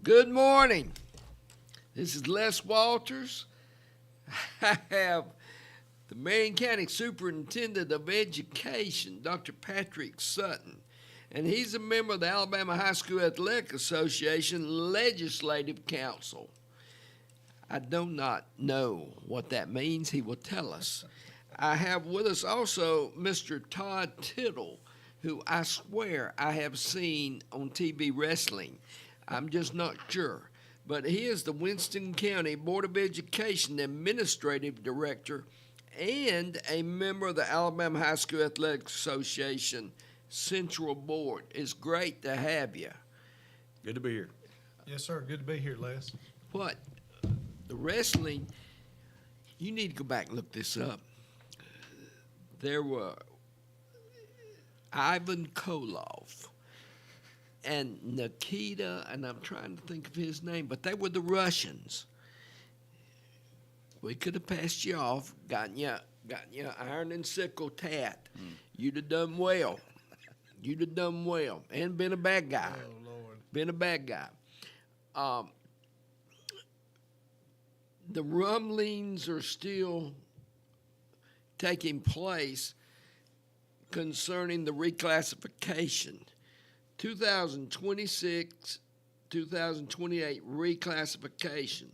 Good morning. This is Les Walters. I have the Marion County Superintendent of Education, Dr. Patrick Sutton, and he's a member of the Alabama High School Athletic Association Legislative Council. I do not know what that means. He will tell us. I have with us also Mr. Todd Tittle, who I swear I have seen on TV wrestling. I'm just not sure. But he is the Winston County Board of Education Administrative Director and a member of the Alabama High School Athletic Association Central Board. It's great to have you. Good to be here. Yes, sir. Good to be here, Les. What? The wrestling, you need to go back and look this up. There were Ivan Koloff and Nikita, and I'm trying to think of his name, but they were the Russians. We could have passed you off, gotten you iron and sickle tat. You'd have done well. You'd have done well, and been a bad guy. Oh, Lord. Been a bad guy. The rumblings are still taking place concerning the reclassification. 2026, 2028 reclassification.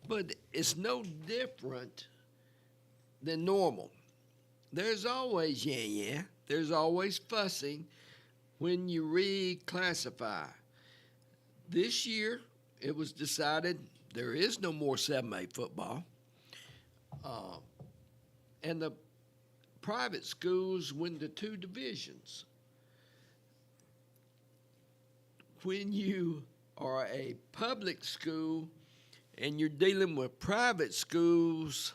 But it's no different than normal. There's always there's always fussing when you reclassify. This year, it was decided there is no more 7A football. And the private schools went to two divisions. When you are a public school and you're dealing with private schools,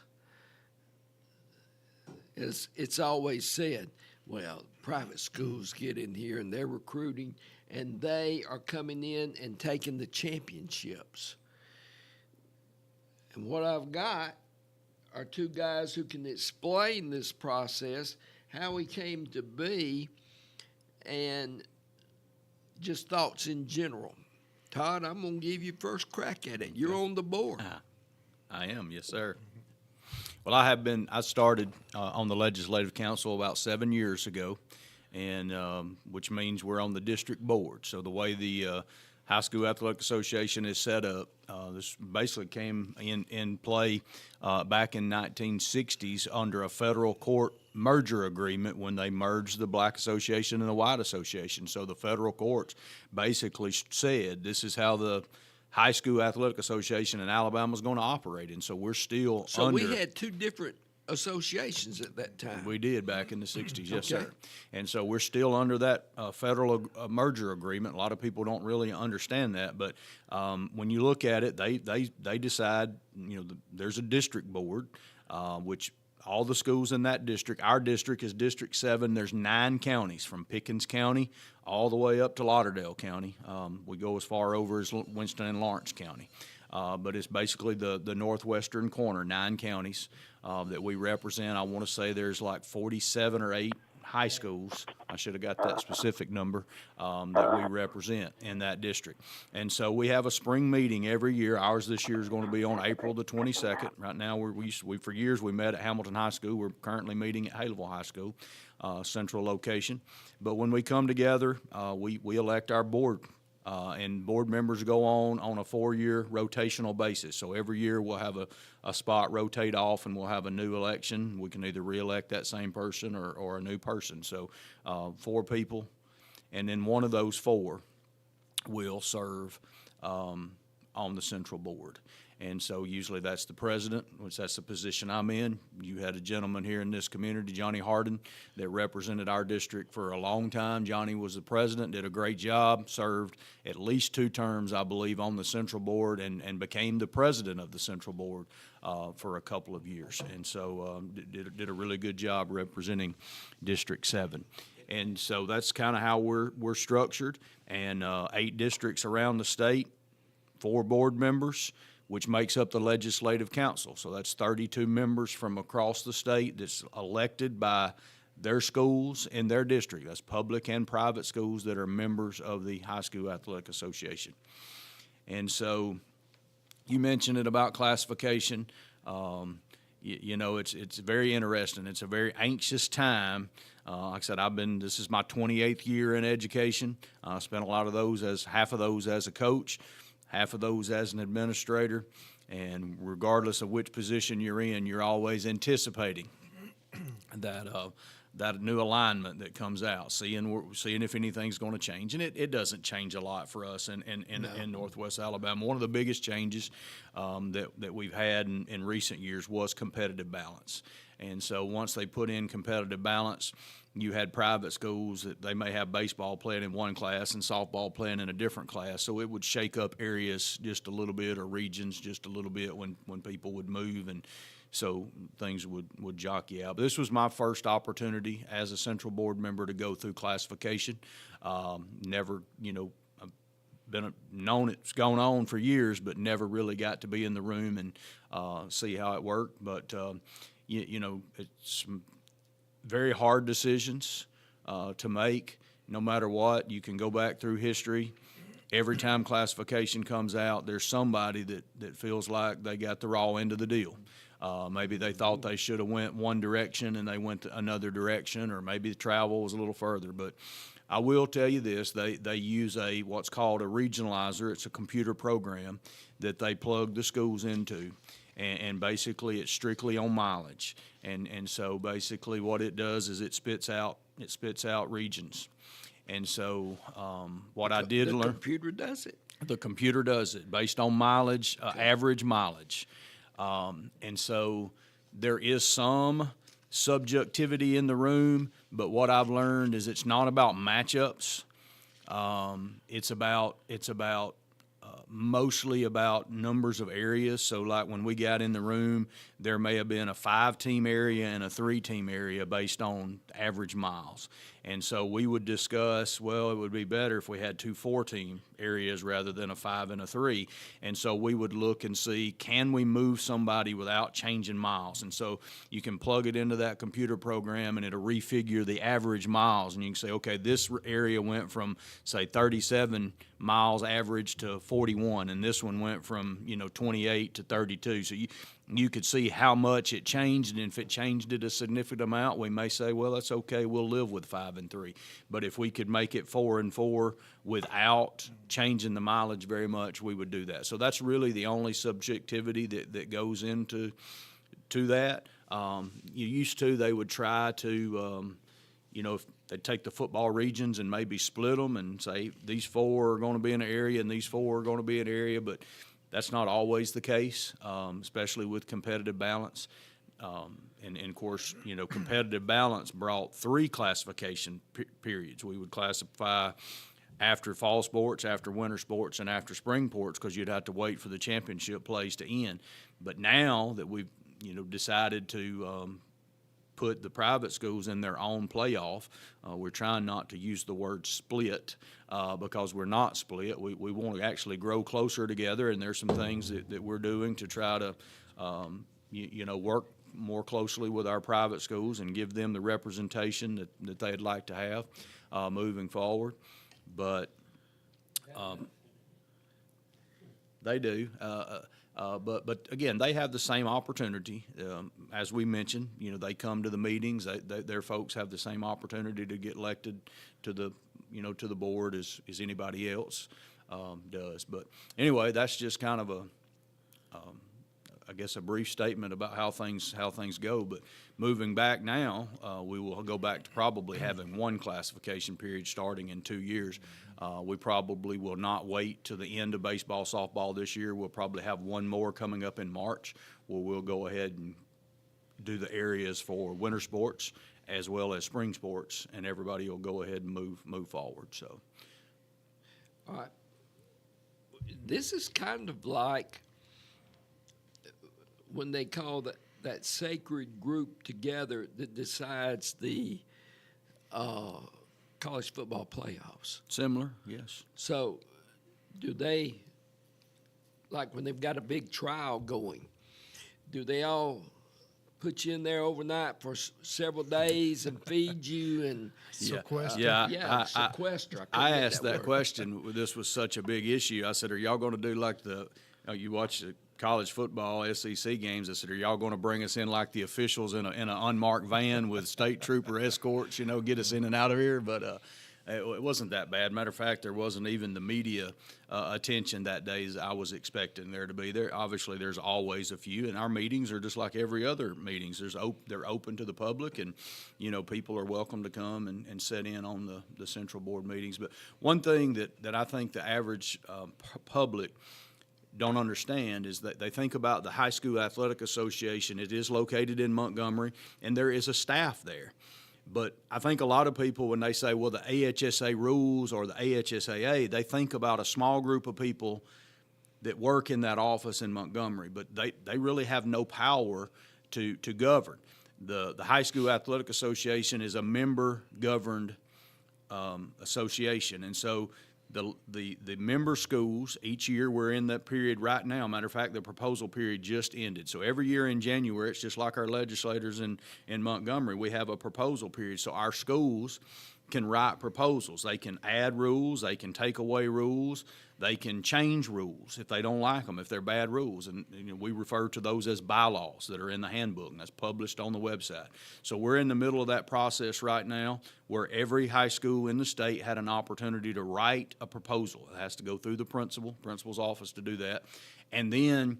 it's always said, well, private schools get in here and they're recruiting and they are coming in and taking the championships. And what I've got are two guys who can explain this process, how he came to be, and just thoughts in general. Todd, I'm going to give you first crack at it. You're on the board. I am, yes, sir. Well, I started on the Legislative Council about 7 years ago, and which means we're on the district board. So the way the High School Athletic Association is set up, this basically came in play back in 1960s under a federal court merger agreement when they merged the Black Association and the White Association. So the federal courts basically said this is how the High School Athletic Association in Alabama is going to operate, and so we're still So we had two different associations at that time. We did back in the 60s, yes, Okay. sir. And so we're still under that federal merger agreement. A lot of people don't really understand that, but when you look at it, they decide, there's a district board, which all the schools in that district, our district is District 7. There's 9 counties from Pickens County all the way up to Lauderdale County. We go as far over as Winston and Lawrence County. But it's basically the northwestern corner, 9 counties that we represent. I want to say there's like 47 or 8 high schools. I should have got that specific number that we represent in that district. And so we have a spring meeting every year. Ours this year is going to be on April the 22nd. Right now, we for years we met at Hamilton High School. We're currently meeting at Haleville High School, central location. But when we come together, we elect our board. And board members go on a 4-year rotational basis. So every year we'll have a spot rotate off and we'll have a new election. We can either reelect that same person or a new person. So 4 people, and then one of those 4 will serve on the central board. And so usually that's the president, which that's the position I'm in. You had a gentleman here in this community, Johnny Harden, that represented our district for a long time. Johnny was the president, did a great job, served at least 2 terms, I believe, on the central board and became the president of the central board for a couple of years. And so did a really good job representing District 7. And so that's kind of how we're structured. And 8 districts around the state, 4 board members, which makes up the Legislative Council. So that's 32 members from across the state that's elected by their schools in their district. That's public and private schools that are members of the High School Athletic Association. And so you mentioned it about classification. You know, it's very interesting. It's a very anxious time. Like I said, this is my 28th year in education. I spent a lot of those half of those as a coach, half of those as an administrator. And regardless of which position you're in, you're always anticipating that new alignment that comes out, seeing if anything's going to change. And it doesn't change a lot for us in Northwest Alabama. One of the biggest changes that we've had in recent years was competitive balance. And so once they put in competitive balance, you had private schools that they may have baseball playing in one class and softball playing in a different class. So it would shake up areas just a little bit, or regions just a little bit when people would move, and so things would jockey out. But this was my first opportunity as a Central Board member to go through classification. Never, known it's gone on for years, but never really got to be in the room and see how it worked. But it's very hard decisions to make. No matter what, you can go back through history. Every time classification comes out, there's somebody that feels like they got the raw end of the deal. Maybe they thought they should have went one direction and they went another direction, or maybe the travel was a little further. But I will tell you this, they use what's called a regionalizer. It's a computer program that they plug the schools into. And basically it's strictly on mileage. And so basically what it does is it spits out regions. And so what I did learn. The computer does it? The computer does it based on mileage, average mileage. And so there is some subjectivity in the room, but what I've learned is it's not about matchups. It's about mostly about numbers of areas. So like when we got in the room, there may have been a 5-team area and a 3-team area based on average miles. And so we would discuss, well, it would be better if we had 2 4-team areas rather than a 5 and a 3. And so we would look and see, can we move somebody without changing miles? And so you can plug it into that computer program and it'll refigure the average miles. And you can say, okay, this area went from, say, 37 miles average to 41, and this one went from 28 to 32. So you could see how much it changed, and if it changed it a significant amount, we may say, well, that's okay, we'll live with 5 and 3. But if we could make it 4 and 4 without changing the mileage very much, we would do that. So that's really the only subjectivity that goes into that. They would try to, if they'd take the football regions and maybe split them and say these 4 are going to be in an area and these 4 are going to be in an area, but that's not always the case, especially with competitive balance. And of course, competitive balance brought 3 classification periods. We would classify after fall sports, after winter sports, and after spring sports, because you'd have to wait for the championship plays to end. But now that we've decided to put the private schools in their own playoff, we're trying not to use the word split because we're not split. We want to actually grow closer together, and there's some things that we're doing to try to work more closely with our private schools and give them the representation that they'd like to have moving forward. But they do. But again, they have the same opportunity. As we mentioned, they come to the meetings. Their folks have the same opportunity to get elected to the board as anybody else does. But anyway, that's just kind of a brief statement about how things go. But moving back now, we will go back to probably having 1 classification period starting in 2 years. We probably will not wait to the end of baseball, softball this year. We'll probably have 1 more coming up in March, where we'll go ahead and do the areas for winter sports as well as spring sports, and everybody will go ahead and move forward. So, all right, this is kind of like when they call that sacred group together that decides the college football playoffs. Similar, yes. So do they, like when they've got a big trial going, do they all put you in there overnight for several days and feed you and Sequester. sequester. I couldn't get asked that word. question. This was such a big issue. I said, "Are y'all going to do like you watch the college football SEC games?" I said, "Are y'all going to bring us in like the officials in an unmarked van with state trooper escorts? Get us in and out of here?" But it wasn't that bad. Matter of fact, there wasn't even the media attention that day as I was expecting there to be. There obviously there's always a few, and our meetings are just like every other meetings. They're open to the public, and people are welcome to come and sit in on the central board meetings. But one thing that I think the average public don't understand is that they think about the High School Athletic Association. It is located in Montgomery, and there is a staff there. But I think a lot of people, when they say, well, the AHSA rules or the AHSAA, they think about a small group of people that work in that office in Montgomery, but they really have no power to govern. The High School Athletic Association is a member-governed association, and so the member schools, each year we're in that period right now. Matter of fact, the proposal period just ended. So every year in January, it's just like our legislators in Montgomery, we have a proposal period. So our schools can write proposals. They can add rules, they can take away rules, they can change rules if they don't like them, if they're bad rules. And we refer to those as bylaws that are in the handbook, and that's published on the website. So we're in the middle of that process right now where every high school in the state had an opportunity to write a proposal. It has to go through the principal's office to do that. And then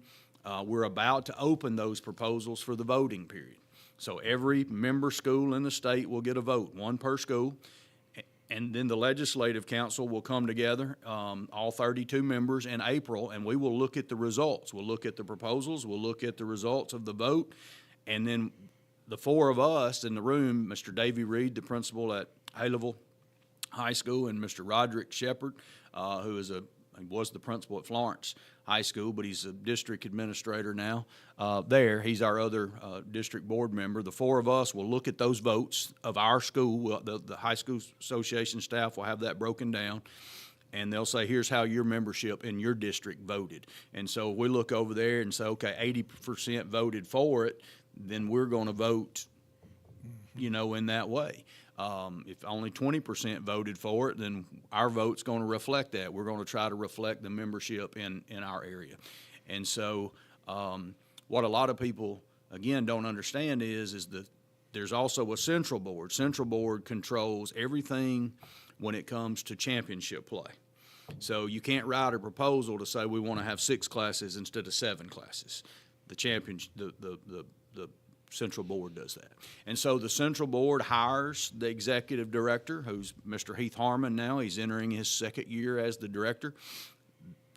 we're about to open those proposals for the voting period. So every member school in the state will get a vote, one per school. And then the Legislative Council will come together, all 32 members in April, and we will look at the results. We'll look at the proposals, we'll look at the results of the vote, and then the four of us in the room, Mr. Davy Reed, the principal at Haleville High School, and Mr. Roderick Shepard, who was the principal at Florence High School, but he's a district administrator now there. He's our other district board member. The four of us will look at those votes of our school. The High School Association staff will have that broken down, and they'll say, here's how your membership in your district voted. And so we look over there and say, okay, 80% voted for it, then we're going to vote, in that way. If only 20% voted for it, then our vote's going to reflect that. We're going to try to reflect the membership in our area. And so what a lot of people, again, don't understand is that there's also a central board. Central board controls everything when it comes to championship play. So you can't write a proposal to say we want to have 6 classes instead of 7 classes. The central board does that. And so the central board hires the executive director, who's Mr. Heath Harmon now. He's entering his 2nd year as the director.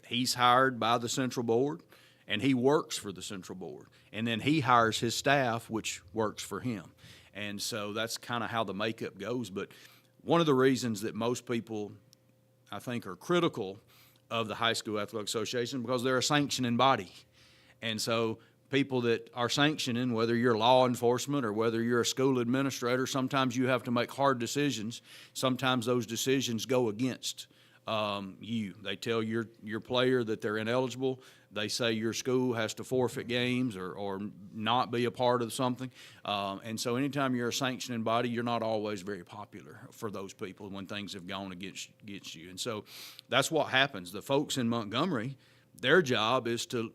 He's hired by the central board, and he works for the central board. And then he hires his staff, which works for him. And so that's kind of how the makeup goes. But one of the reasons that most people, I think, are critical of the High School Athletic Association because they're a sanctioning body. And so people that are sanctioning, whether you're law enforcement or whether you're a school administrator, sometimes you have to make hard decisions. Sometimes those decisions go against you. They tell your player that they're ineligible. They say your school has to forfeit games or not be a part of something. And so anytime you're a sanctioning body, you're not always very popular for those people when things have gone against you. And so that's what happens. The folks in Montgomery, their job is to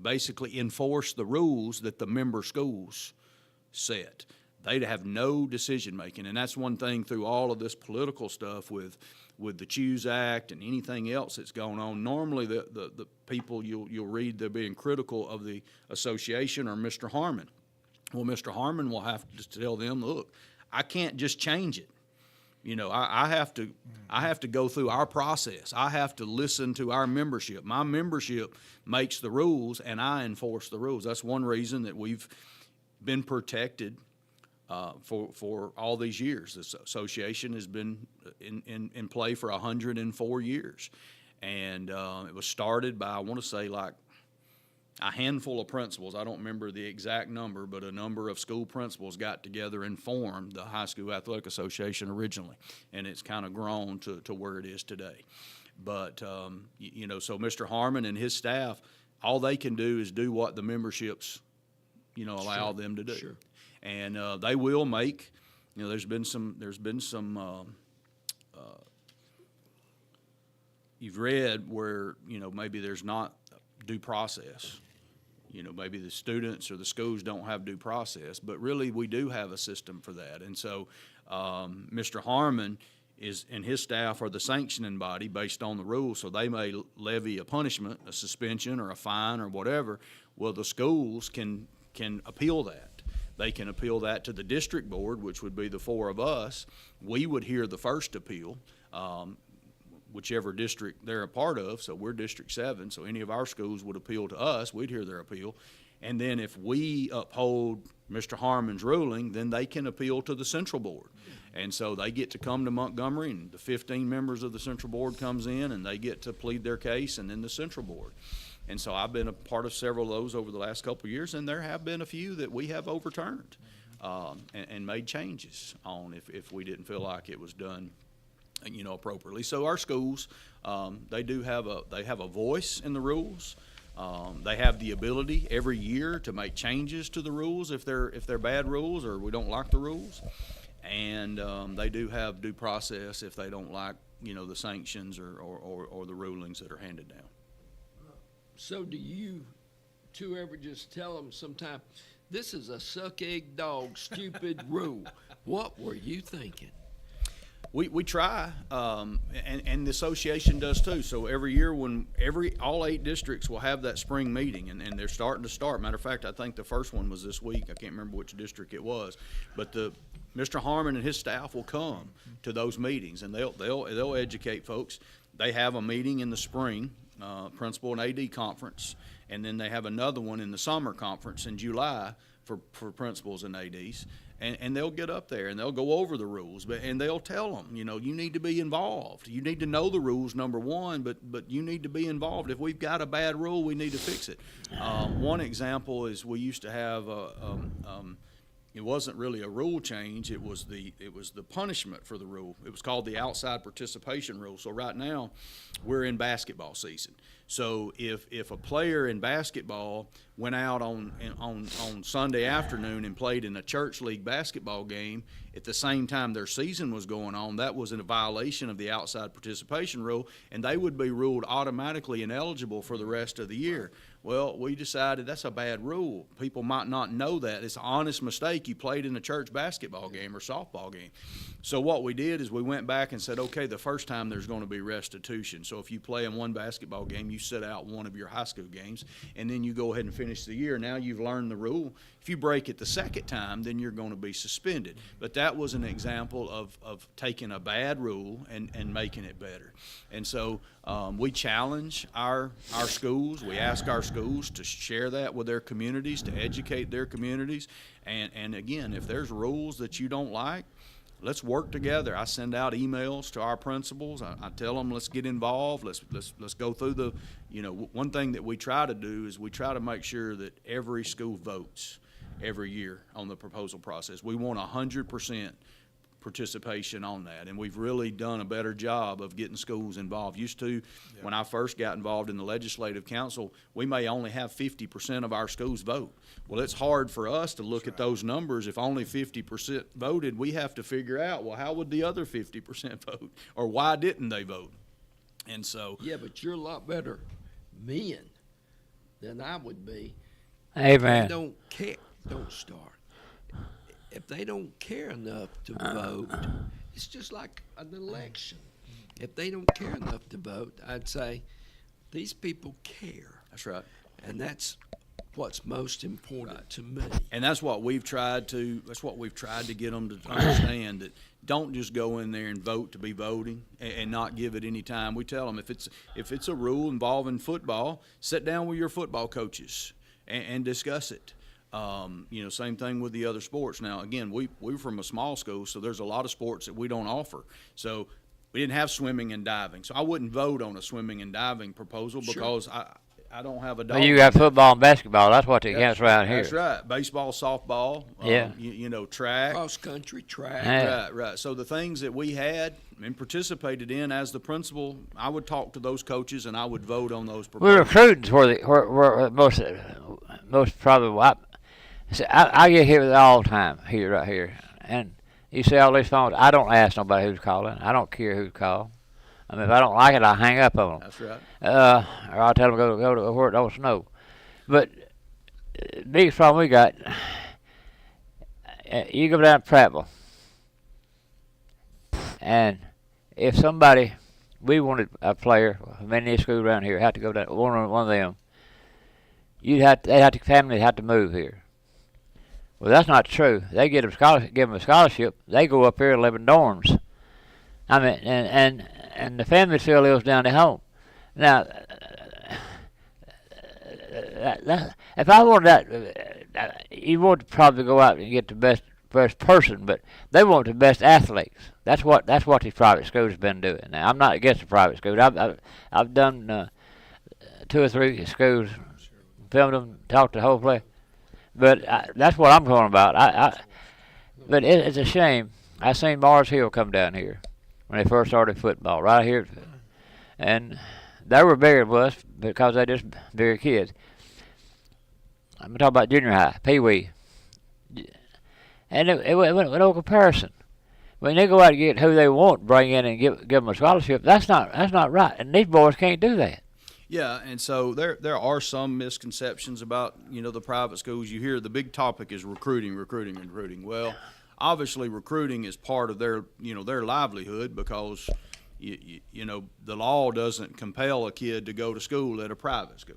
basically enforce the rules that the member schools set. They have no decision-making, and that's one thing through all of this political stuff with the Choose Act and anything else that's going on. Normally, the people you'll read they're being critical of the association or Mr. Harmon. Well, Mr. Harmon will have to tell them, look, I can't just change it. I have to go through our process. I have to listen to our membership. My membership makes the rules, and I enforce the rules. That's one reason that we've been protected for all these years. The association has been in play for 104 years, and it was started by, I want to say, like a handful of principals. I don't remember the exact number, but a number of school principals got together and formed the High School Athletic Association originally, and it's kind of grown to where it is today. But, so Mr. Harmon and his staff, all they can do is do what the memberships allow them to do. Sure. And they will make, there's been some you've read where, maybe there's not due process. Maybe the students or the schools don't have due process, but really we do have a system for that. And so Mr. Harmon and his staff are the sanctioning body based on the rules, so they may levy a punishment, a suspension or a fine or whatever. Well, the schools can appeal that. They can appeal that to the district board, which would be the four of us. We would hear the first appeal, whichever district they're a part of. So we're District 7, so any of our schools would appeal to us. We'd hear their appeal. And then if we uphold Mr. Harmon's ruling, then they can appeal to the central board. And so they get to come to Montgomery, and the 15 members of the central board comes in, and they get to plead their case, and then the central board. And so I've been a part of several of those over the last couple of years, and there have been a few that we have overturned and made changes on if we didn't feel like it was done appropriately. So our schools, they have a voice in the rules. They have the ability every year to make changes to the rules if they're bad rules or we don't like the rules, and they do have due process if they don't like the sanctions or the rulings that are handed down. So do you two ever just tell them sometime, this is a suck egg dog stupid rule? What were you thinking? We try, and the association does too. So every year all 8 districts will have that spring meeting, and they're starting to start. Matter of fact, I think the first one was this week. I can't remember which district it was, but Mr. Harmon and his staff will come to those meetings, and they'll educate folks. They have a meeting in the spring, principal and AD conference, and then they have another one in the summer conference in July for principals and ADs. And they'll get up there and they'll go over the rules, and they'll tell them, you need to be involved. You need to know the rules, number one, but you need to be involved. If we've got a bad rule, we need to fix it. One example is we used to have it wasn't really a rule change. It was the punishment for the rule. It was called the outside participation rule. So right now, we're in basketball season. So if a player in basketball went out on Sunday afternoon and played in a church league basketball game at the same time their season was going on, that was in a violation of the outside participation rule, and they would be ruled automatically ineligible for the rest of the year. Well, we decided that's a bad rule. People might not know that. It's an honest mistake. You played in a church basketball game or softball game. So what we did is we went back and said, okay, the first time there's going to be restitution. So if you play in one basketball game, you sit out one of your high school games, and then you go ahead and finish the year. Now you've learned the rule. If you break it the second time, then you're going to be suspended. But that was an example of taking a bad rule and making it better. And so we challenge our schools. We ask our schools to share that with their communities, to educate their communities. And again, if there's rules that you don't like, let's work together. I send out emails to our principals. I tell them, let's get involved. Let's go through one thing that we try to do is we try to make sure that every school votes every year on the proposal process. We want 100% participation on that, and we've really done a better job of getting schools involved. Used to, when I first got involved in the legislative council, we may only have 50% of our schools vote. Well, it's hard for us to look at those numbers. If only 50% voted, we have to figure out, well, how would the other 50% vote, or why didn't they vote? And so, yeah, but you're a lot better men than I would be. Amen. They don't care. Don't start. If they don't care enough to vote, it's just like an election. If they don't care enough to vote, I'd say these people care. that's right. And that's what's most important to me. And that's what we've tried to get them to understand, that don't just go in there and vote to be voting and not give it any time. We tell them if it's a rule involving football, sit down with your football coaches and discuss it. Same thing with the other sports. Now, again, we're from a small school, so there's a lot of sports that we don't offer. So we didn't have swimming and diving. So I wouldn't vote on a swimming and diving proposal because I don't have a dog. Well, you got football and basketball. That's what they counts around here. That's right. Baseball, softball, track. Cross country, track. Yeah. Right. So the things that we had and participated in as the principal, I would talk to those coaches and I would vote on those proposals. We're recruiting where most probably. See, I get hit with it all the time here, right here. And you see all these phones. I don't ask nobody who's calling. I don't care who's calling. I mean, if I don't like it, I hang up on them. That's right. Or I'll tell them go to where it don't snow. But the biggest problem we got, you go down to Prattville, and if somebody, we wanted a player from any school around here, had to go down one of them, family have to move here. Well, that's not true. They give them a scholarship. They go up here and live in dorms. I mean, and the family still lives down at home. Now, if I wanted that, you want to probably go out and get the best person, but they want the best athletes. That's what these private schools have been doing. Now, I'm not against the private schools. I've done 2 or 3 schools, filmed them, talked to the whole place. But that's what I'm talking about. But it's a shame. I seen Mars Hill come down here when they first started football, right here. And they were bigger than us because they just bigger kids. I'm talking about junior high, pee-wee. And it went no comparison. When they go out and get who they want, bring in and give them a scholarship, that's not right. And these boys can't do that. Yeah, and so there are some misconceptions about, the private schools. You hear the big topic is recruiting. Well, obviously recruiting is part of their livelihood because the law doesn't compel a kid to go to school at a private school.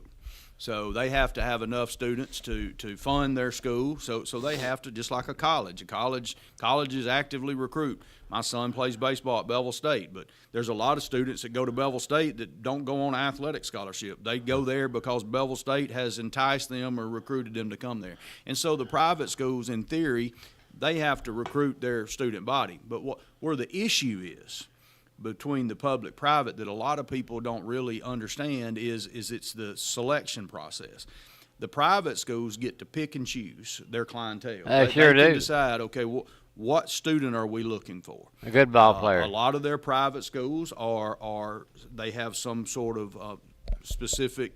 So they have to have enough students to fund their school. So they have to, just like a college. Colleges actively recruit. My son plays baseball at Bevel State, but there's a lot of students that go to Bevel State that don't go on an athletic scholarship. They go there because Bevel State has enticed them or recruited them to come there. And so the private schools, in theory, they have to recruit their student body. But where the issue is between the public-private that a lot of people don't really understand is it's the selection process. The private schools get to pick and choose their clientele. They sure can do. decide, okay, what student are we looking for? A good ball player. A lot of their private schools they have some sort of specific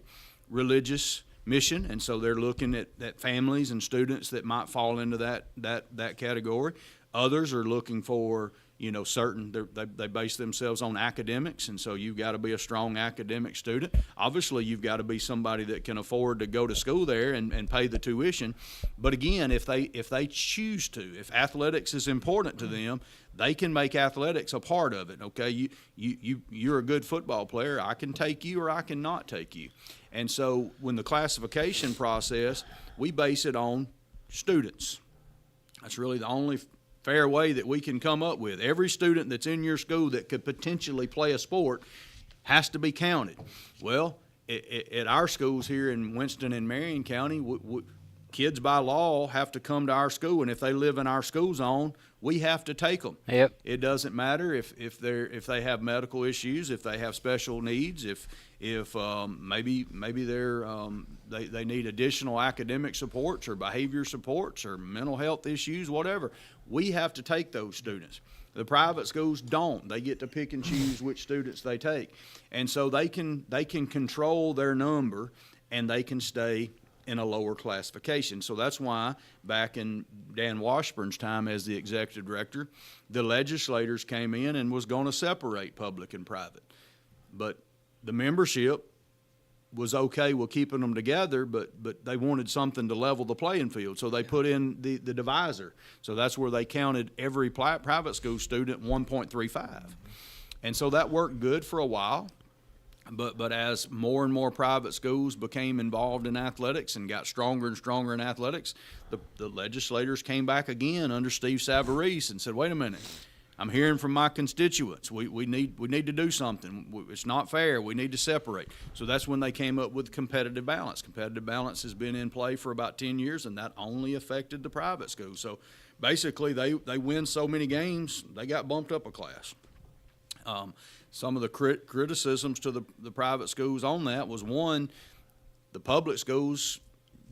religious mission, and so they're looking at families and students that might fall into that category. Others are looking for they base themselves on academics, and so you've got to be a strong academic student. Obviously, you've got to be somebody that can afford to go to school there and pay the tuition. But again, if they choose to, if athletics is important to them, they can make athletics a part of it. Okay, you're a good football player. I can take you or I can not take you. And so when the classification process, we base it on students. That's really the only fair way that we can come up with. Every student that's in your school that could potentially play a sport has to be counted. Well, at our schools here in Winston and Marion County, kids by law have to come to our school, and if they live in our school zone, we have to take them. Yep. It doesn't matter if they have medical issues, if they have special needs, if maybe they need additional academic supports or behavior supports or mental health issues, whatever. We have to take those students. The private schools don't. They get to pick and choose which students they take, and so they can control their number, and they can stay in a lower classification. So that's why back in Dan Washburn's time as the executive director, the legislators came in and was going to separate public and private. But the membership was okay with keeping them together, but they wanted something to level the playing field. So they put in the divisor. So that's where they counted every private school student 1.35. And so that worked good for a while. But as more and more private schools became involved in athletics and got stronger and stronger in athletics, the legislators came back again under Steve Savarese and said, wait a minute, I'm hearing from my constituents. We need to do something. It's not fair. We need to separate. So that's when they came up with competitive balance. Competitive balance has been in play for about 10 years, and that only affected the private schools. So basically they win so many games, they got bumped up a class. Some of the criticisms to the private schools on that was, one, the public schools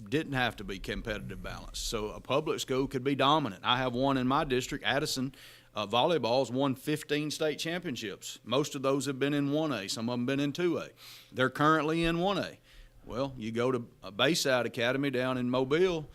didn't have to be competitive balance. So a public school could be dominant. I have one in my district, Addison. Volleyball's won 15 state championships. Most of those have been in 1A. Some of them been in 2A. They're currently in 1A. Well, you go to a Bayside Academy down in Mobile,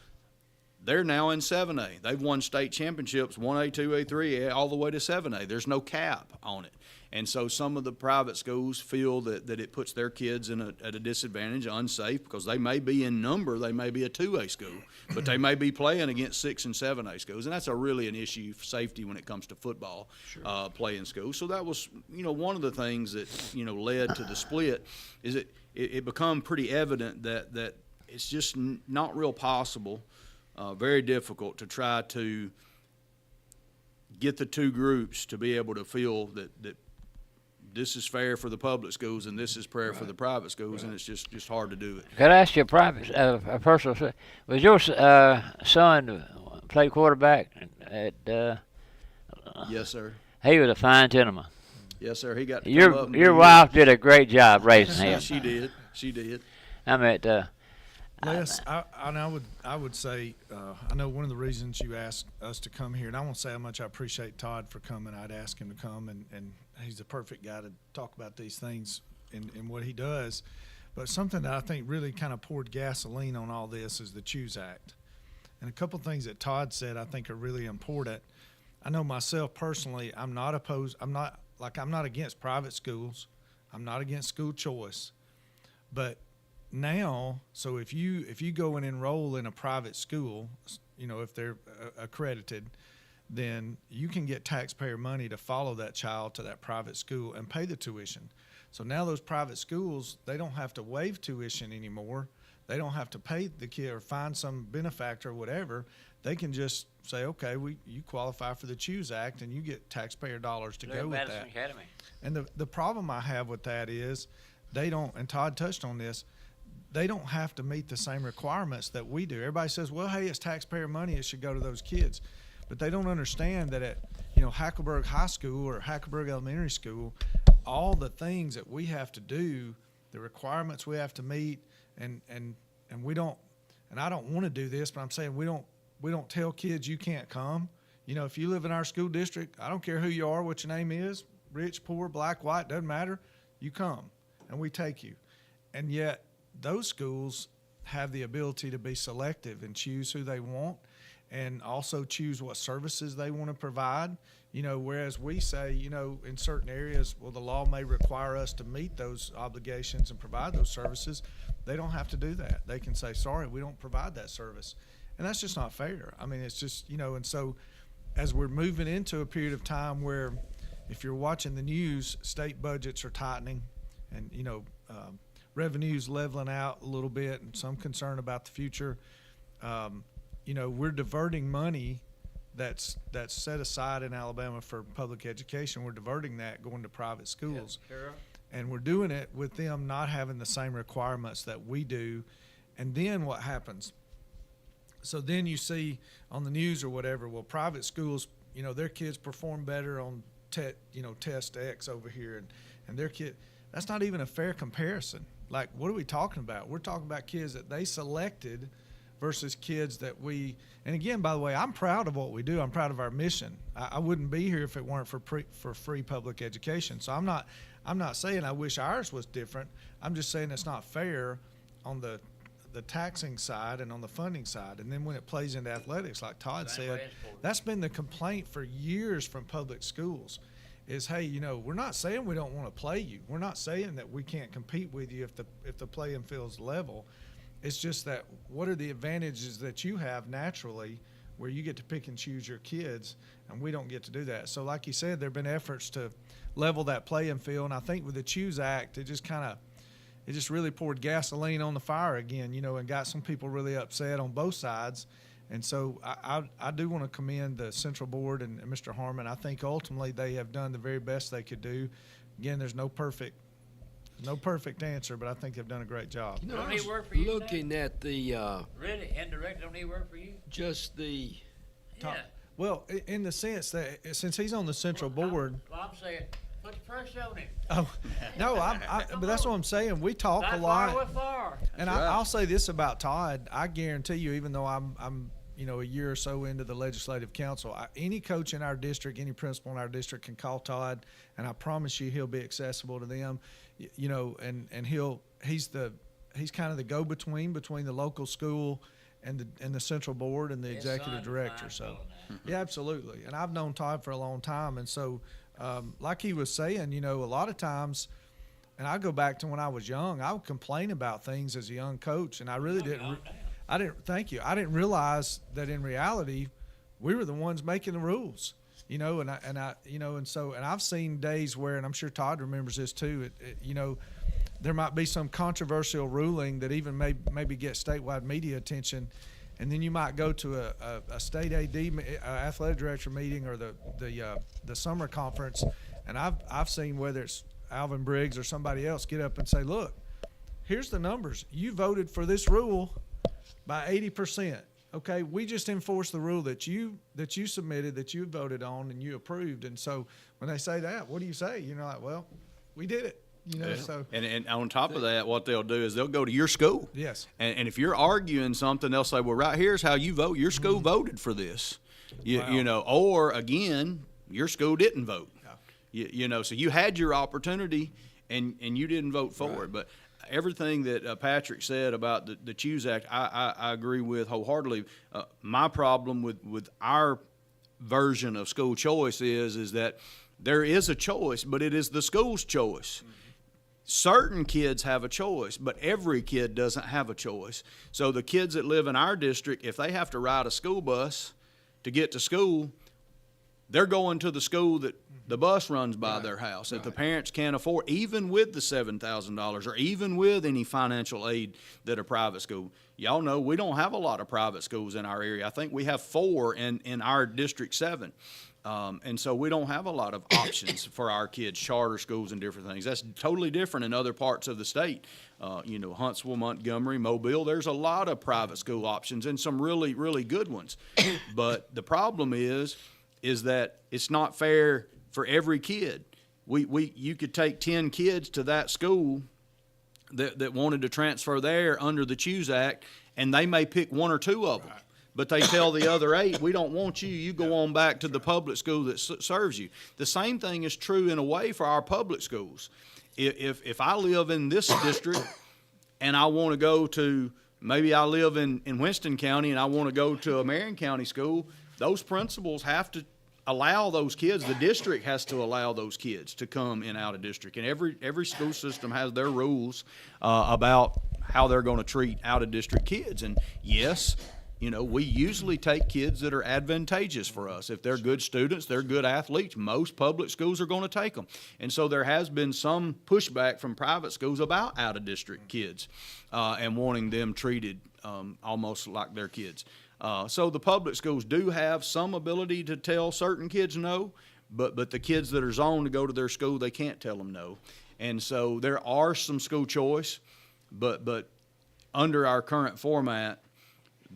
They're now in 7A. They've won state championships, 1A, 2A, 3A, all the way to 7A. There's no cap on it. And so some of the private schools feel that it puts their kids at a disadvantage, unsafe, because they may be in number, they may be a 2A school, but they may be playing against 6 and 7A schools. And that's really an issue for safety when it comes to football, playing schools. So that was, one of the things that, led to the split is it become pretty evident that it's just not real possible, very difficult to try to get the two groups to be able to feel that this is fair for the public schools and this is fair for the private schools, and it's just hard to do it. Could I ask you a personal? Was your son play quarterback at? Yes, sir. He was a fine gentleman. Yes, sir. He got to come up and Your wife did a great job raising him. She did. She did. I mean, Les, I would say, I know one of the reasons you asked us to come here, and I won't say how much I appreciate Todd for coming. I'd ask him to come, and he's the perfect guy to talk about these things in what he does. But something that I think really kind of poured gasoline on all this is the Choose Act. And a couple things that Todd said I think are really important. I know myself personally, I'm not against private schools. I'm not against school choice. But now, so if you go and enroll in a private school, if they're accredited, then you can get taxpayer money to follow that child to that private school and pay the tuition. So now those private schools, they don't have to waive tuition anymore. They don't have to pay the kid or find some benefactor or whatever. They can just say, okay, you qualify for the Choose Act and you get taxpayer dollars to go with Madison that. Academy. And the problem I have with that is they don't, and Todd touched on this, they don't have to meet the same requirements that we do. Everybody says, well, hey, it's taxpayer money, it should go to those kids. But they don't understand that at Hackleburg High School or Hackleburg Elementary School, all the things that we have to do, the requirements we have to meet, and we don't, and I don't want to do this, but I'm saying we don't tell kids you can't come. If you live in our school district, I don't care who you are, what your name is, rich, poor, black, white, doesn't matter. You come, and we take you. And yet those schools have the ability to be selective and choose who they want and also choose what services they want to provide. Whereas we say, in certain areas, well, the law may require us to meet those obligations and provide those services. They don't have to do that. They can say, sorry, we don't provide that service. And that's just not fair. I mean, it's just, and so as we're moving into a period of time where if you're watching the news, state budgets are tightening and, revenues leveling out a little bit and some concern about the future. We're diverting money that's set aside in Alabama for public education. We're diverting that going to private schools. Yeah, sure. And we're doing it with them not having the same requirements that we do. And then what happens? So then you see on the news or whatever, well, private schools, their kids perform better on test X over here and their kid. That's not even a fair comparison. Like, what are we talking about? We're talking about kids that they selected versus kids that we – and again, by the way, I'm proud of what we do. I'm proud of our mission. I wouldn't be here if it weren't for free public education. So I'm not saying I wish ours was different. I'm just saying it's not fair on the taxing side and on the funding side. And then when it plays into athletics, like Todd said, that's been the complaint for years from public schools. Is, hey, we're not saying we don't want to play you. We're not saying that we can't compete with you if the playing field's level. It's just that what are the advantages that you have naturally where you get to pick and choose your kids, and we don't get to do that. So like you said, there have been efforts to level that playing field, and I think with the Choose Act, it just really poured gasoline on the fire again, and got some people really upset on both sides. And so I do want to commend the Central Board and Mr. Harmon. I think ultimately they have done the very best they could do. Again, there's no perfect answer, but I think they've done a great job. Don't I he was work for you looking at the Really? Indirect, don't he work for you? just the Yeah. Well, in the sense that since he's on the Central Board. I'm saying, put the pressure on him. Oh, no, but that's what I'm saying. We talk a lot. Far. And I'll say this about Todd. I guarantee you, even though I'm a year or so into the legislative council, any coach in our district, any principal in our district can call Todd, and I promise you he'll be accessible to them. And he's kind of the go-between between the local school and the central board and the executive director. So, yeah, absolutely. And I've known Todd for a long time, and so like he was saying, a lot of times, and I go back to when I was young, I would complain about things as a young coach, and I really didn't. Thank you. I didn't realize that in reality, we were the ones making the rules. And I've seen days where, and I'm sure Todd remembers this too. There might be some controversial ruling that even maybe get statewide media attention, and then you might go to a state AD, athletic director meeting, or the summer conference, and I've seen whether it's Alvin Briggs or somebody else get up and say, "Look, here's the numbers. You voted for this rule by 80%. Okay, we just enforced the rule that you submitted, that you voted on, and you approved." And so when they say that, what do you say? Like, well, we did it. So and on top of that, what they'll do is they'll go to your school. Yes. And if you're arguing something, they'll say, well, right here's how you vote. Your school voted for this. Wow. Or again, your school didn't vote. Yeah. So you had your opportunity and you didn't vote for it. But everything that Patrick said about the Choose Act, I agree with wholeheartedly. My problem with our version of school choice is that there is a choice, but it is the school's choice. Mm-hmm. Certain kids have a choice, but every kid doesn't have a choice. So the kids that live in our district, if they have to ride a school bus to get to school, they're going to the school that the bus runs by their house. If the parents can't afford, even with the $7,000 or even with any financial aid that a private school, y'all know we don't have a lot of private schools in our area. I think we have 4 in our District 7. And so we don't have a lot of options for our kids, charter schools and different things. That's totally different in other parts of the state. Huntsville, Montgomery, Mobile, there's a lot of private school options and some really, really good ones. But the problem is that it's not fair for every kid. You could take 10 kids to that school that wanted to transfer there under the Choose Act, and they may pick 1 or 2 of them. Right. But they tell the other 8, we don't want you. You go on back to the public school that serves you. The same thing is true in a way for our public schools. If I live in this district and I want to go to, maybe I live in Winston County and I want to go to a Marion County school, those principals have to allow those kids, the district has to allow those kids to come in out of district. And every school system has their rules about how they're going to treat out of district kids. And yes, we usually take kids that are advantageous for us. If they're good students, they're good athletes, most public schools are going to take them. And so there has been some pushback from private schools about out-of-district kids and wanting them treated almost like their kids. So the public schools do have some ability to tell certain kids no, but the kids that are zoned to go to their school, they can't tell them no. And so there are some school choice, but under our current format,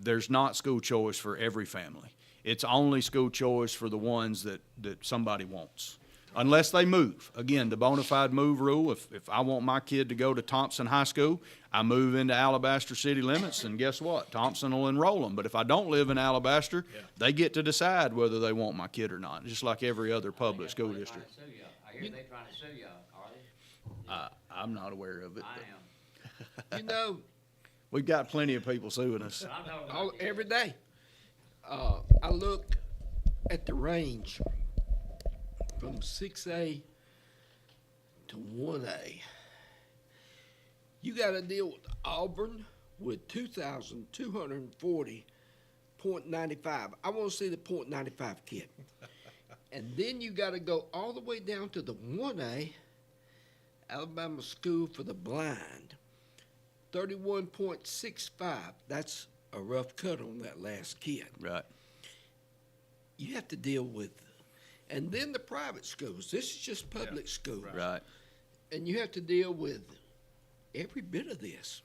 there's not school choice for every family. It's only school choice for the ones that somebody wants, unless they move. Again, the bona fide move rule, if I want my kid to go to Thompson High School, I move into Alabaster city limits, and guess what? Thompson will enroll them. But if I don't live in Alabaster, they get to decide whether they want my kid or not, just like every other public school district. I hear they trying to sue y'all, are they? I'm not aware of it. I You know, We've got plenty of people suing us. every day. I look at the range from 6A to 1A. You got to deal with Auburn with 2,240.95. I want to see the .95 kid. And then you got to go all the way down to the 1A, Alabama School for the Blind. 31.65. That's a rough cut on that last kid. Right. You have to deal with, and then the private schools. This is just public school. Right. And you have to deal with every bit of this.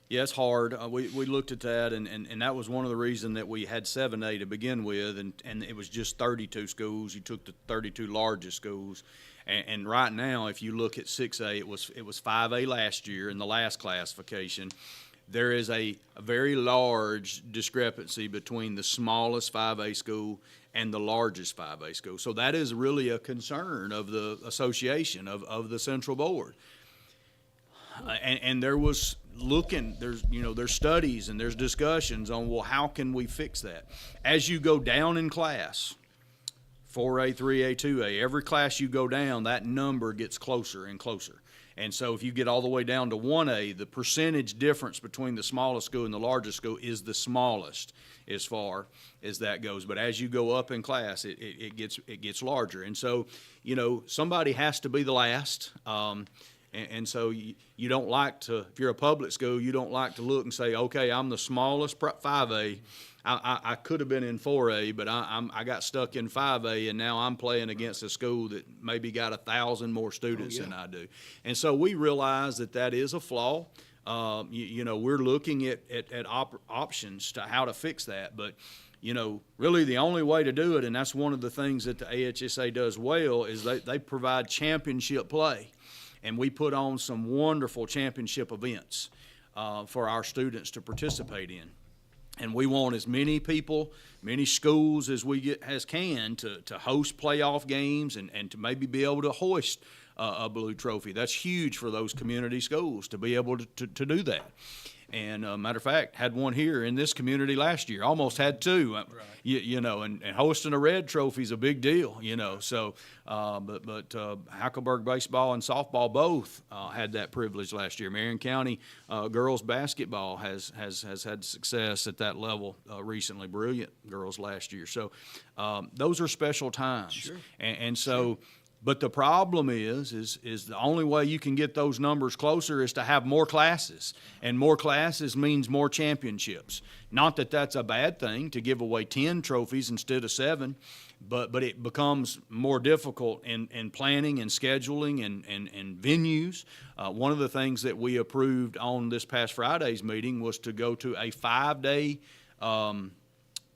Yeah, it's hard. We looked at that, and that was one of the reasons that we had 7A to begin with, and it was just 32 schools. You took the 32 largest schools. And right now, if you look at 6A, it was 5A last year in the last classification. There is a very large discrepancy between the smallest 5A school and the largest 5A school. So that is really a concern of the association, of the central board. And there was there's studies and there's discussions on, well, how can we fix that? As you go down in class, 4A, 3A, 2A, every class you go down, that number gets closer and closer. And so if you get all the way down to 1A, the percentage difference between the smallest school and the largest school is the smallest as far as that goes. But as you go up in class, it gets larger. And so, somebody has to be the last. And so you don't like to, if you're a public school, you don't like to look and say, okay, I'm the smallest 5A. I could have been in 4A, but I got stuck in 5A, and now I'm playing against a school that maybe got 1,000 more students than I do. And so we realize that is a flaw. We're looking at options to how to fix that. But, really the only way to do it, and that's one of the things that the AHSA does well, is they provide championship play. And we put on some wonderful championship events for our students to participate in. And we want as many people, many schools as we can to host playoff games and to maybe be able to hoist a blue trophy. That's huge for those community schools to be able to do that. And matter of fact, had one here in this community last year. Almost had two. Right. And hosting a red trophy is a big deal. So, but Hackleburg baseball and softball both had that privilege last year. Marion County girls basketball has had success at that level recently. Brilliant girls last year. So, those are special times. Sure. And so. Sure. But the problem is the only way you can get those numbers closer is to have more classes. And more classes means more championships. Not that that's a bad thing to give away 10 trophies instead of 7, but it becomes more difficult in planning and scheduling and venues. One of the things that we approved on this past Friday's meeting was to go to a 5-day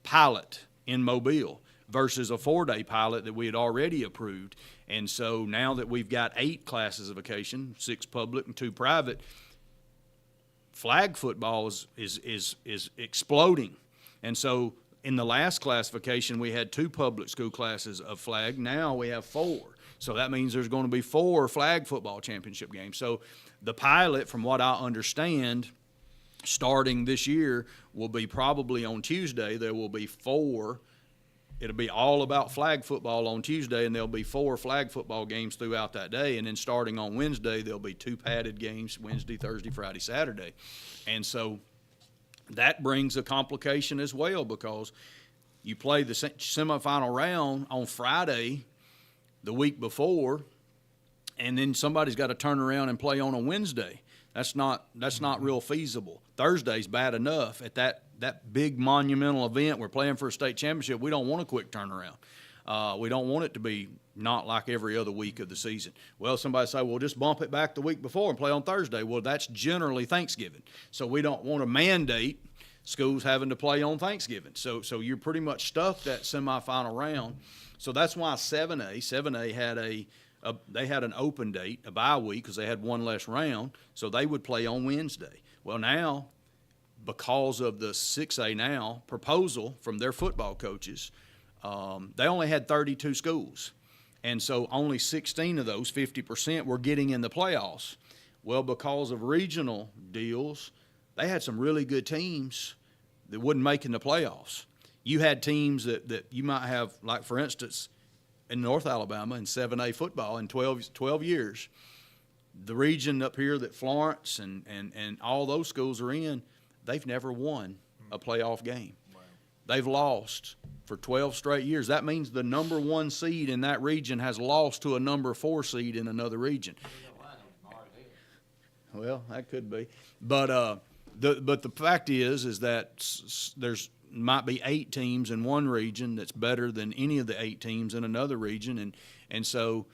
pilot in Mobile versus a 4-day pilot that we had already approved. And so now that we've got 8 classes of vacation, 6 public and 2 private, flag football is exploding. And so in the last classification, we had 2 public school classes of flag. Now we have 4. So that means there's going to be 4 flag football championship games. So the pilot, from what I understand, starting this year, will be probably on Tuesday. There will be 4. It'll be all about flag football on Tuesday, and there'll be 4 flag football games throughout that day. And then starting on Wednesday, there'll be 2 padded games, Wednesday, Thursday, Friday, Saturday. And so that brings a complication as well, because you play the semifinal round on Friday the week before, and then somebody's got to turn around and play on a Wednesday. That's not real feasible. Thursday's bad enough at that big monumental event. We're playing for a state championship. We don't want a quick turnaround. We don't want it to be not like every other week of the season. Well, somebody say, well, just bump it back the week before and play on Thursday. Well, that's generally Thanksgiving. So we don't want to mandate schools having to play on Thanksgiving. So you're pretty much stuck that semifinal round. So that's why 7A had an open date, a bye week, because they had one less round, so they would play on Wednesday. Well, now, because of the 6A now proposal from their football coaches, they only had 32 schools. And so only 16 of those, 50%, were getting in the playoffs. Well, because of regional deals, they had some really good teams that wouldn't make in the playoffs. You had teams that you might have, like, for instance, in North Alabama in 7A football in 12 years, the region up here that Florence and all those schools are in, they've never won a playoff game. Wow. They've lost for 12 straight years. That means the number 1 seed in that region has lost to a number 4 seed in another region. Well, that could be. But the fact is that there's might be 8 teams in one region that's better than any of the 8 teams in another region. And so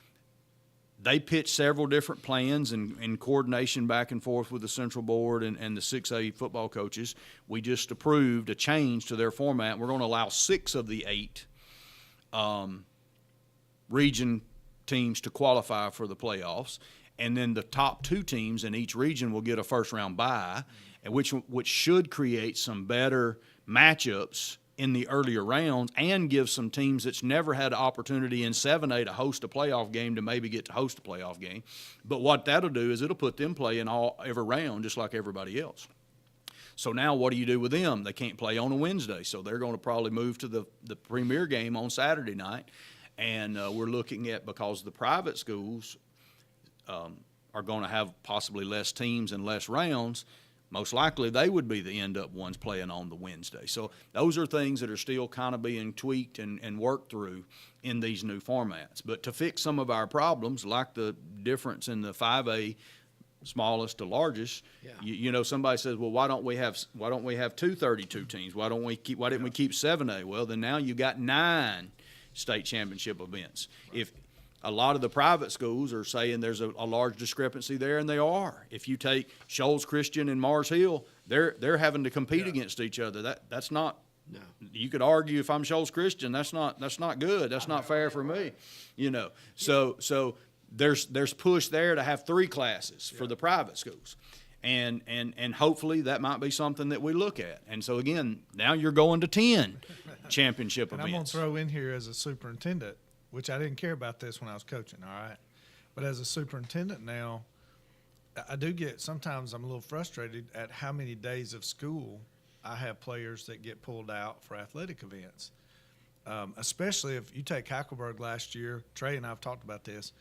they pitched several different plans in coordination back and forth with the Central Board and the 6A football coaches. We just approved a change to their format. We're going to allow 6 of the 8 region teams to qualify for the playoffs. And then the top 2 teams in each region will get a first-round bye, which should create some better matchups in the earlier rounds and give some teams that's never had an opportunity in 7A to host a playoff game to maybe get to host a playoff game. But what that'll do is it'll put them playing every round just like everybody else. So now what do you do with them? They can't play on a Wednesday, so they're going to probably move to the premier game on Saturday night. And we're looking at, because the private schools are going to have possibly less teams and less rounds, most likely they would be the end-up ones playing on the Wednesday. So those are things that are still kind of being tweaked and worked through in these new formats. But to fix some of our problems, like the difference in the 5A smallest to largest, you know, somebody says, well, why don't we have 232 teams? Why didn't we keep 7A? Well, then now you got 9 state championship events. If a lot of the private schools are saying there's a large discrepancy there, and they are. If you take Shoals Christian and Mars Hill, they're having to compete against each other. That's not. No. You could argue, if I'm Shoals Christian, that's not good. That's not fair for me, you know. So there's push there to have 3 classes for the private schools. And hopefully that might be something that we look at. And so again, now you're going to 10 championship and events. I'm going to throw in here as a superintendent, which I didn't care about this when I was coaching, all right? But as a superintendent now, I do get, sometimes I'm a little frustrated at how many days of school I have players that get pulled out for athletic events. Especially if you take Hackleburg last year, Trey and I have talked about this.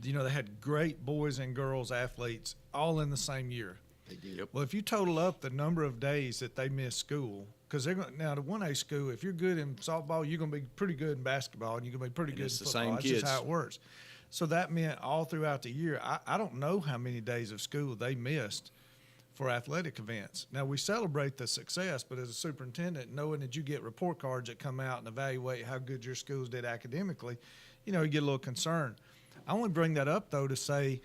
You know, they had great boys and girls athletes all in the same year. They did. Yep. Well, if you total up the number of days that they miss school, because they're going now the 1A school, if you're good in softball, you're going to be pretty good in basketball, and you're going to be pretty good in football. Same That's kids. just how it works. So that meant all throughout the year, I don't know how many days of school they missed for athletic events. Now, we celebrate the success, but as a superintendent, knowing that you get report cards that come out and evaluate how good your schools did academically, you know, you get a little concerned. I only bring that up, though, to say,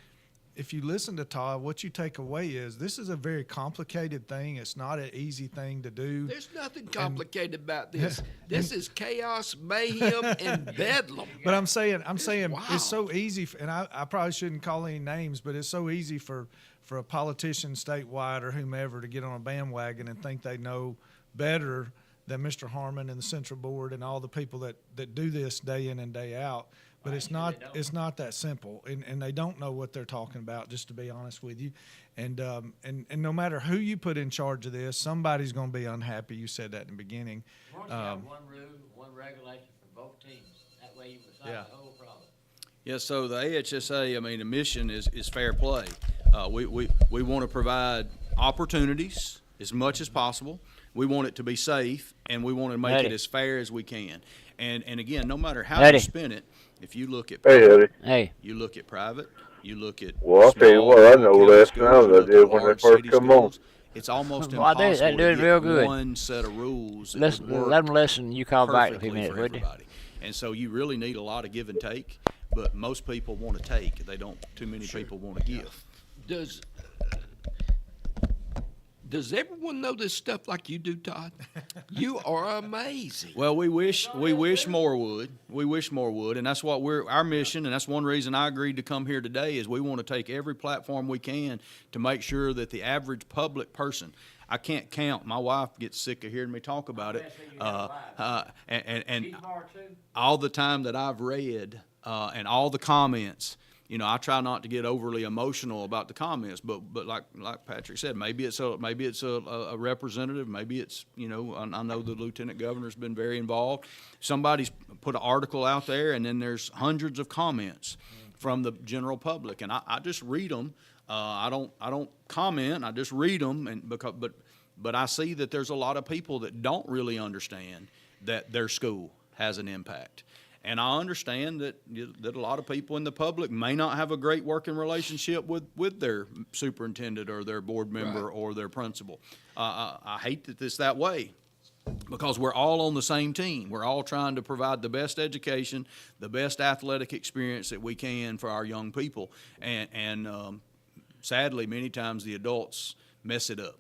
if you listen to Todd, what you take away is this is a very complicated thing. It's not an easy thing to do. There's nothing complicated about this. This is chaos, mayhem, and bedlam. But I'm saying wild. it's so easy, and I probably shouldn't call any names, but it's so easy for a politician statewide or whomever to get on a bandwagon and think they know better than Mr. Harmon and the Central Board and all the people that do this day in and day out. But it's not that simple, and they don't know what they're talking about, just to be honest with you. And no matter who you put in charge of this, somebody's going to be unhappy. You said that in the beginning. Why don't you have one rule, one regulation for both teams? That way you can solve the whole problem. Yeah, so the AHSA, I mean, the mission is fair play. We want to provide opportunities as much as possible. We want it to be safe, and we want to make it as fair as we can. And again, no matter how you spin it, if you look at you look at private, you look at I'll tell you what, I know less now than I did when they first come on. It's almost Well, impossible they're to real get good. one set of rules. Let them listen. You call back in a few perfectly minutes, for would you? everybody. And so you really need a lot of give and take, but most people want to take. They don't. Too many people want to give. Does everyone know this stuff like you do, Todd? You are amazing. Well, we wish more would. We wish more would, and that's what our mission, and that's one reason I agreed to come here today, is we want to take every platform we can to make sure that the average public person, I can't count. My wife gets sick of hearing me talk about it, and all the time that I've read and all the comments. You know, I try not to get overly emotional about the comments, but like Patrick said, maybe it's a representative, maybe it's, you know, I know the lieutenant governor's been very involved. Somebody's put an article out there, and then there's hundreds of comments from the general public, and I just read them. I don't comment. I just read them, but I see that there's a lot of people that don't really understand that their school has an impact. And I understand that a lot of people in the public may not have a great working relationship with their superintendent or their board member or their principal. I hate that it's that way, because we're all on the same team. We're all trying to provide the best education, the best athletic experience that we can for our young people. And sadly, many times the adults mess it up.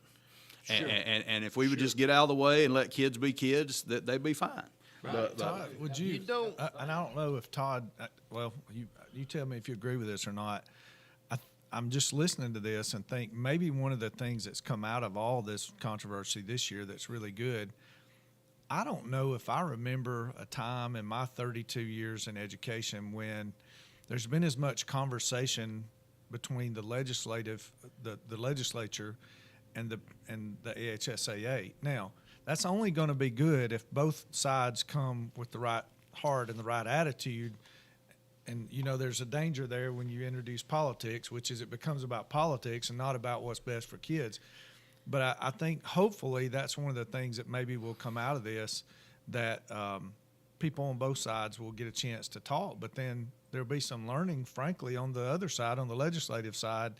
Sure. And if we would just get out of the way and let kids be kids, they'd be fine. Right. But Todd, would you don't, and I don't know if Todd, well, you tell me if you agree with this or not. I'm just listening to this and think maybe one of the things that's come out of all this controversy this year that's really good I don't know if I remember a time in my 32 years in education when there's been as much conversation between the legislature and the AHSAA. Now, that's only going to be good if both sides come with the right heart and the right attitude. And, there's a danger there when you introduce politics, which is it becomes about politics and not about what's best for kids. But I think hopefully that's one of the things that maybe will come out of this, that people on both sides will get a chance to talk. But then there'll be some learning, frankly, on the other side, on the legislative side,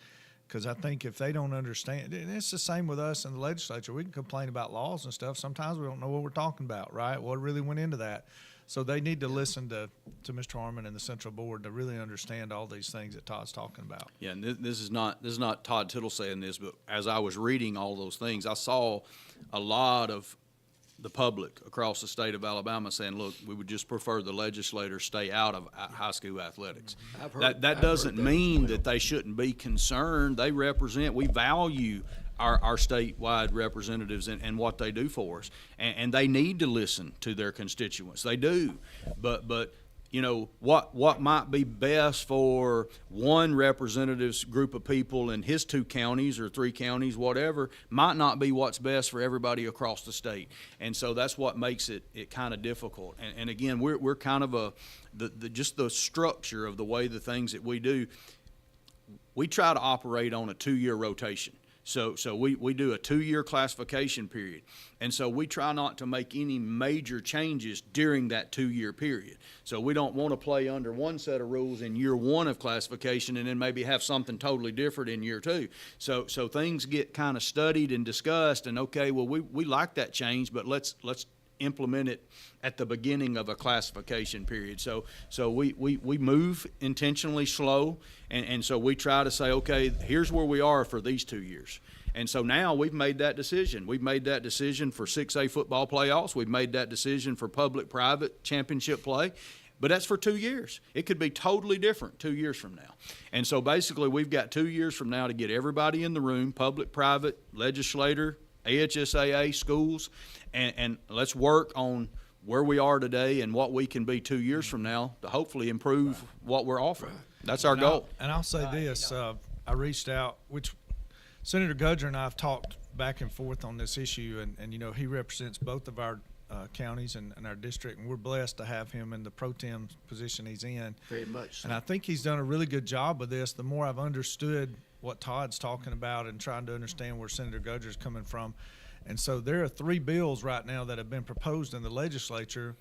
because I think if they don't understand, and it's the same with us in the legislature, we can complain about laws and stuff. Sometimes we don't know what we're talking about, right? What really went into that. So they need to listen to Mr. Harmon and the Central Board to really understand all these things that Todd's talking about. Yeah, and this is not Todd Tittle saying this, but as I was reading all those things, I saw a lot of the public across the state of Alabama saying, look, we would just prefer the legislators stay out of high school athletics. That doesn't mean that they shouldn't be concerned. They represent, we value our statewide representatives and what they do for us. And they need to listen to their constituents. They do. But what might be best for one representative's group of people in his 2 counties or 3 counties, whatever, might not be what's best for everybody across the state. And so that's what makes it kind of difficult. And again, we're kind of just the structure of the way the things that we do, we try to operate on a 2-year rotation. So we do a 2-year classification period. And so we try not to make any major changes during that 2-year period. So we don't want to play under one set of rules in year 1 of classification and then maybe have something totally different in year 2. So things get kind of studied and discussed, and okay, well, we like that change, but let's implement it at the beginning of a classification period. So we move intentionally slow, and so we try to say, okay, here's where we are for these 2 years. And so now we've made that decision. We've made that decision for 6A football playoffs. We've made that decision for public-private championship play. But that's for 2 years. It could be totally different 2 years from now. And so basically we've got 2 years from now to get everybody in the room, public, private, legislator, AHSAA, schools, and let's work on where we are today and what we can be 2 years from now to hopefully improve what we're offering. That's our goal. And I'll say this, I reached out, which Senator Gudger and I have talked back and forth on this issue, and he represents both of our counties and our district, and we're blessed to have him in the pro tem position he's in. Very much so. And I think he's done a really good job with this. The more I've understood what Todd's talking about and trying to understand where Senator Gudger's coming from. And so there are 3 bills right now that have been proposed in the legislature,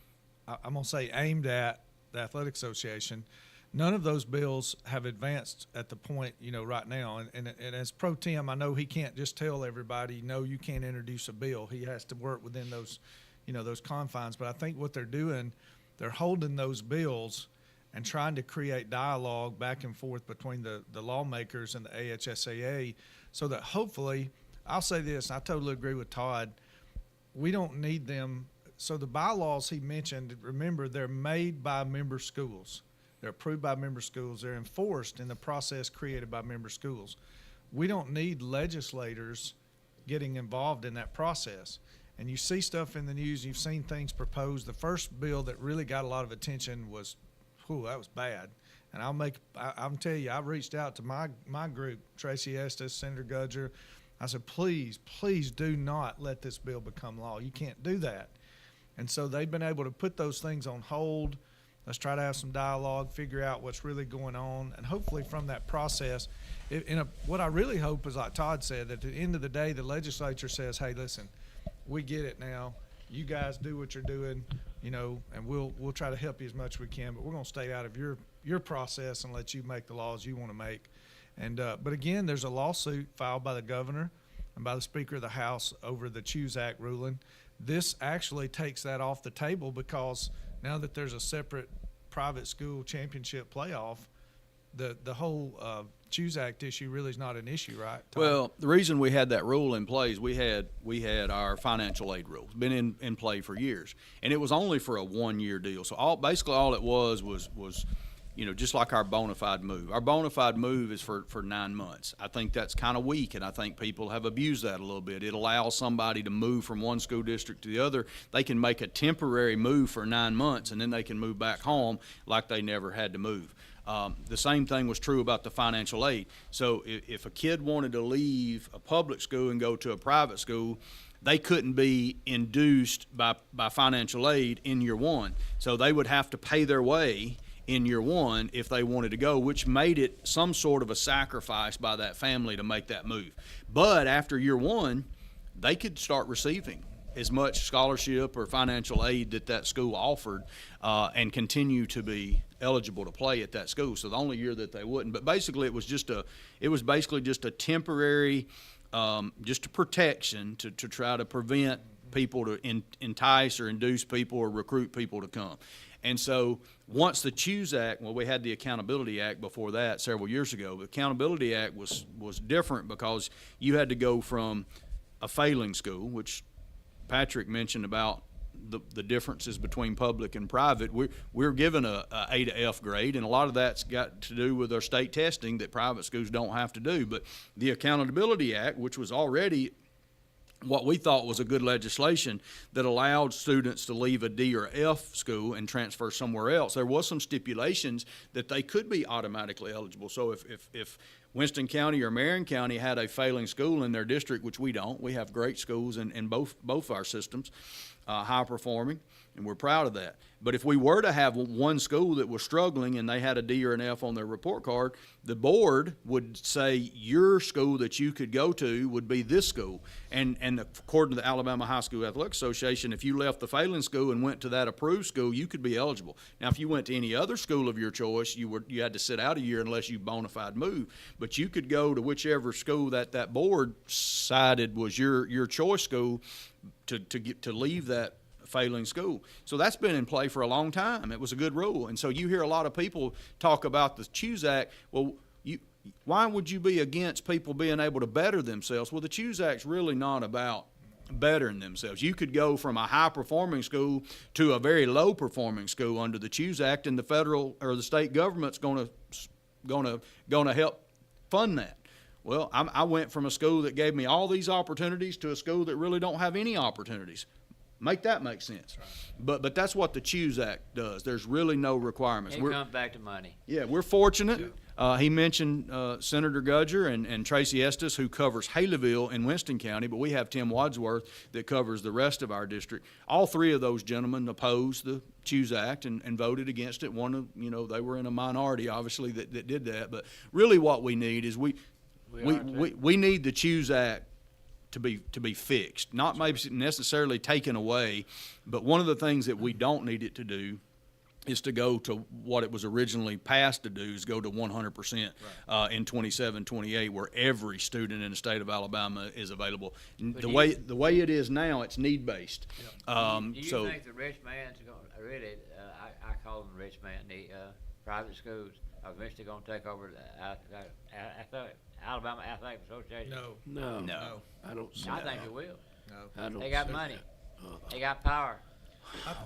I'm going to say aimed at the Athletic Association. None of those bills have advanced at the point, right now. And as pro tem, I know he can't just tell everybody, no, you can't introduce a bill. He has to work within those, those confines. But I think what they're doing, they're holding those bills and trying to create dialogue back and forth between the lawmakers and the AHSAA so that hopefully, I'll say this, I totally agree with Todd, we don't need them. So the bylaws he mentioned, remember, they're made by member schools. They're approved by member schools. They're enforced in the process created by member schools. We don't need legislators getting involved in that process. And you see stuff in the news, you've seen things proposed. The first bill that really got a lot of attention was, that was bad. And I'll tell you, I reached out to my group, Tracy Estes, Senator Gudger. I said, please do not let this bill become law. You can't do that. And so they've been able to put those things on hold. Let's try to have some dialogue, figure out what's really going on, and hopefully from that process, what I really hope is, like Todd said, that at the end of the day, the legislature says, hey, listen, we get it now. You guys do what you're doing, and we'll try to help you as much as we can, but we're going to stay out of your process and let you make the laws you want to make. And but again, there's a lawsuit filed by the governor and by the Speaker of the House over the Choose Act ruling. This actually takes that off the table because now that there's a separate private school championship playoff, the whole Choose Act issue really is not an issue, right, Tom? Well, the reason we had that rule in place, we had our financial aid rule, been in play for years, and it was only for a 1-year deal. So basically all it was just like our bona fide move. Our bona fide move is for 9 months. I think that's kind of weak, and I think people have abused that a little bit. It allows somebody to move from one school district to the other. They can make a temporary move for 9 months, and then they can move back home like they never had to move. The same thing was true about the financial aid. So if a kid wanted to leave a public school and go to a private school, they couldn't be induced by financial aid in year one. So they would have to pay their way in year one if they wanted to go, which made it some sort of a sacrifice by that family to make that move. But after year one, they could start receiving as much scholarship or financial aid that school offered and continue to be eligible to play at that school. So the only year that they wouldn't. But basically it was basically just a temporary just a protection to try to prevent people to entice or induce people or recruit people to come. And so once the CHOOSE Act, well, we had the Accountability Act before that several years ago. The Accountability Act was different because you had to go from a failing school, which Patrick mentioned about the differences between public and private. We're given a A to F grade, and a lot of that's got to do with our state testing that private schools don't have to do. But the Accountability Act, which was already what we thought was a good legislation that allowed students to leave a D or F school and transfer somewhere else, there was some stipulations that they could be automatically eligible. So if Winston County or Marion County had a failing school in their district, which we don't, we have great schools in both our systems, high performing, and we're proud of that. But if we were to have one school that was struggling and they had a D or an F on their report card, the board would say your school that you could go to would be this school. And according to the Alabama High School Athletic Association, if you left the failing school and went to that approved school, you could be eligible. Now, if you went to any other school of your choice, you had to sit out a year unless you bona fide move. But you could go to whichever school that board decided was your choice school to leave that failing school. So that's been in play for a long time. It was a good rule. And so you hear a lot of people talk about the CHOOSE Act. Well, why would you be against people being able to better themselves? Well, the CHOOSE Act's really not about bettering themselves. You could go from a high-performing school to a very low-performing school under the CHOOSE Act, and the federal or the state government's going to help fund that. Well, I went from a school that gave me all these opportunities to a school that really don't have any opportunities. Make that make sense. Right. But that's what the CHOOSE Act does. There's really no requirements. It comes back to money. Yeah, we're fortunate. He mentioned Senator Gudger and Tracy Estes, who covers Haleyville in Winston County, but we have Tim Wadsworth that covers the rest of our district. All three of those gentlemen opposed the CHOOSE Act and voted against it. One of, they were in a minority, obviously, that did that. But really what we need is we need the CHOOSE Act to be fixed, not maybe necessarily taken away, but one of the things that we don't need it to do is to go to what it was originally passed to do, is go to 100% in 27-28, where every student in the state of Alabama is available. The way it is now, it's need based. Do you think the rich man's going to really? I call them the rich man. The private schools are eventually going to take over the Alabama Athletic Association. No. I don't see I that. think it will. No. I don't They got see money. that. They got power.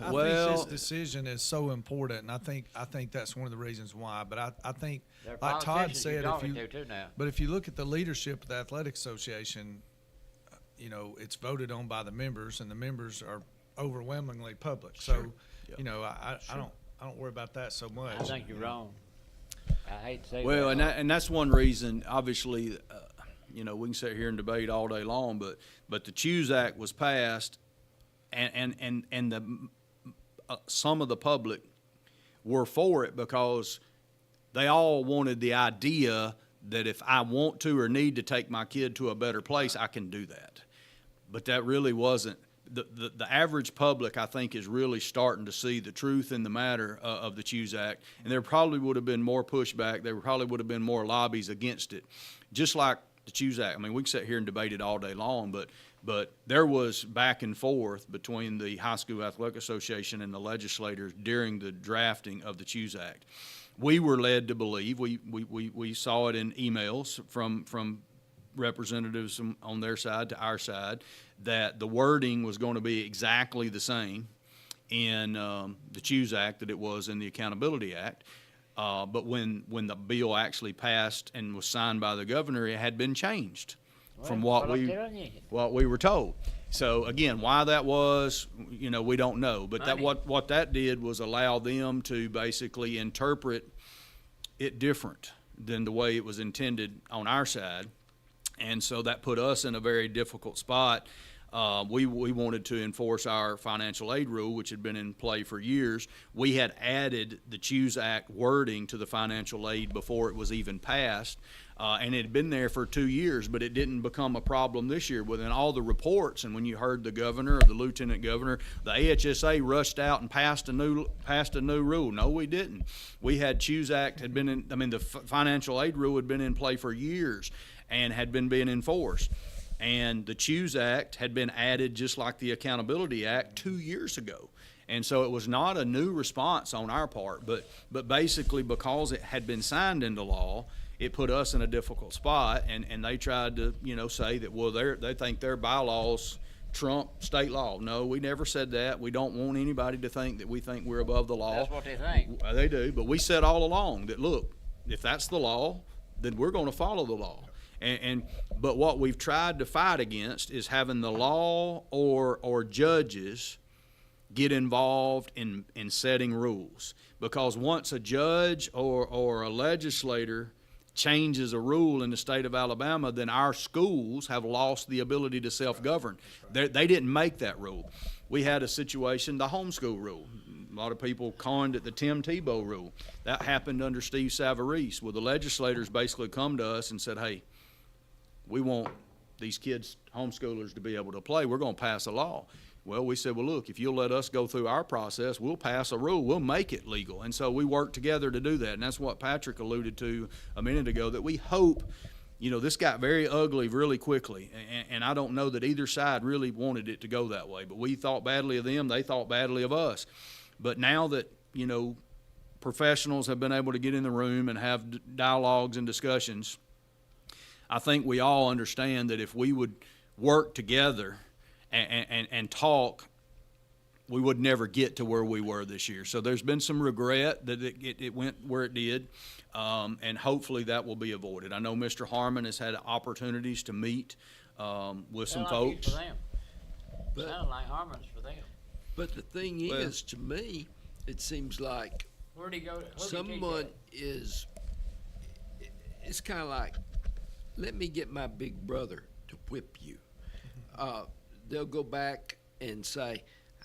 I think this decision is so important, and I think that's one of the reasons why. But I think, They're like Todd politicians said, you're talking to too now. but if you look at the leadership of the Athletic Association, it's voted on by the members, and the members are overwhelmingly public. So, I don't worry about that so much. I think you're wrong. I hate to say Well, that. and that's one reason, obviously, we can sit here and debate all day long, but the CHOOSE Act was passed, and the some of the public were for it because they all wanted the idea that if I want to or need to take my kid to a better place, I can do that. But that really wasn't. The average public, I think, is really starting to see the truth in the matter of the CHOOSE Act, and there probably would have been more pushback. There probably would have been more lobbies against it, just like the CHOOSE Act. I mean, we can sit here and debate it all day long, but there was back and forth between the High School Athletic Association and the legislators during the drafting of the CHOOSE Act. We were led to believe, we saw it in emails from representatives on their side to our side, that the wording was going to be exactly the same in the CHOOSE Act that it was in the Accountability Act. But when the bill actually passed and was signed by the governor, it had been changed from what we were told. So again, why that was, we don't know. But that what that did was allow them to basically interpret it different than the way it was intended on our side. And so that put us in a very difficult spot. We wanted to enforce our financial aid rule, which had been in play for years. We had added the Choose Act wording to the financial aid before it was even passed, and it had been there for 2 years, but it didn't become a problem this year. Within all the reports, and when you heard the governor or the lieutenant governor, the AHSA rushed out and passed a new rule. No, we didn't. We had Choose Act had been in. The financial aid rule had been in play for years and had been being enforced. And the Choose Act had been added just like the Accountability Act 2 years ago. And so it was not a new response on our part, but basically because it had been signed into law, it put us in a difficult spot, and they tried to, say that, well, they think their bylaws trump state law. No, we never said that. We don't want anybody to think that we think we're above the law. That's what they think. They do, but we said all along that, look, if that's the law, then we're going to follow the law. But what we've tried to fight against is having the law or judges get involved in setting rules. Because once a judge or a legislator changes a rule in the state of Alabama, then our schools have lost the ability to self-govern. They didn't make that rule. We had a situation, the homeschool rule. A lot of people coined it the Tim Tebow rule. That happened under Steve Savarese. Well, the legislators basically come to us and said, hey, we want these kids, homeschoolers, to be able to play. We're going to pass a law. Well, we said, well, look, if you'll let us go through our process, we'll pass a rule. We'll make it legal. And so we worked together to do that. And that's what Patrick alluded to a minute ago, that we hope, this got very ugly really quickly. And I don't know that either side really wanted it to go that way. But we thought badly of them. They thought badly of us. But now that, professionals have been able to get in the room and have dialogues and discussions, I think we all understand that if we would work together and talk, we would never get to where we were this year. So there's been some regret that it went where it did, and hopefully that will be avoided. I know Mr. Harmon has had opportunities to meet with some folks. For them. Sound like Harmon's for them. But the thing is, to me, it seems like Where'd he go? someone is, it's kind of like, let me get my big brother to whip you. They'll go back and say,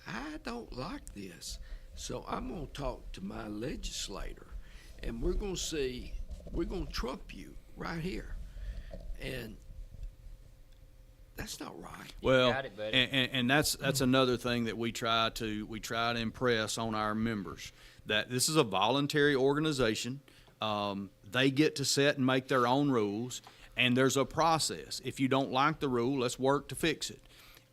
I don't like this, so I'm going to talk to my legislator, and we're going to trump you right here. And that's not right. Well, got it, buddy. and that's another thing that we try to impress on our members, that this is a voluntary organization. They get to set and make their own rules, and there's a process. If you don't like the rule, let's work to fix it.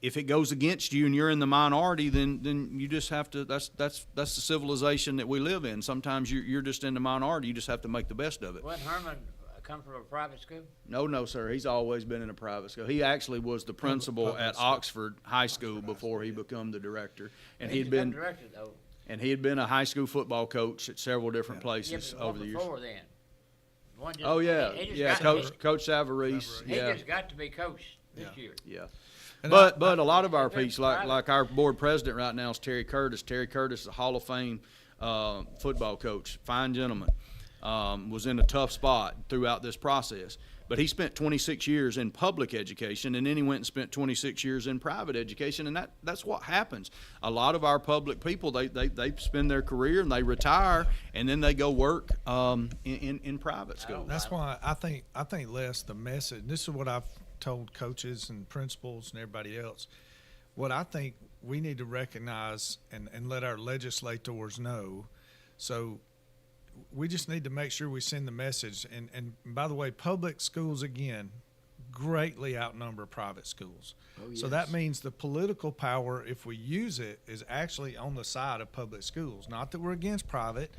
If it goes against you and you're in the minority, then you just have to. That's the civilization that we live in. Sometimes you're just in the minority. You just have to make the best of it. Wasn't Herman come from a private school? No, sir. He's always been in a private school. He actually was the principal at Oxford High School before he became the director, and He's been director though. And he had been a high school football coach at several different places but over the years. Before then. One just, Oh yeah, he just yeah, got Coach Savarese. He Yeah, just got to be coach this year. yeah. And But a lot of our It's been people, like private. our board president right now is Terry Curtis. Terry Curtis is a Hall of Fame football coach, fine gentleman. Was in a tough spot throughout this process. But he spent 26 years in public education, and then he went and spent 26 years in private education, and that's what happens. A lot of our public people, they spend their career and they retire, and then they go work in private school. That's why I think Les, the message, this is what I've told coaches and principals and everybody else. What I think we need to recognize and let our legislators know. So we just need to make sure we send the message. And by the way, public schools, again, greatly outnumber private schools. Oh, yes. So that means the political power, if we use it, is actually on the side of public schools. Not that we're against private,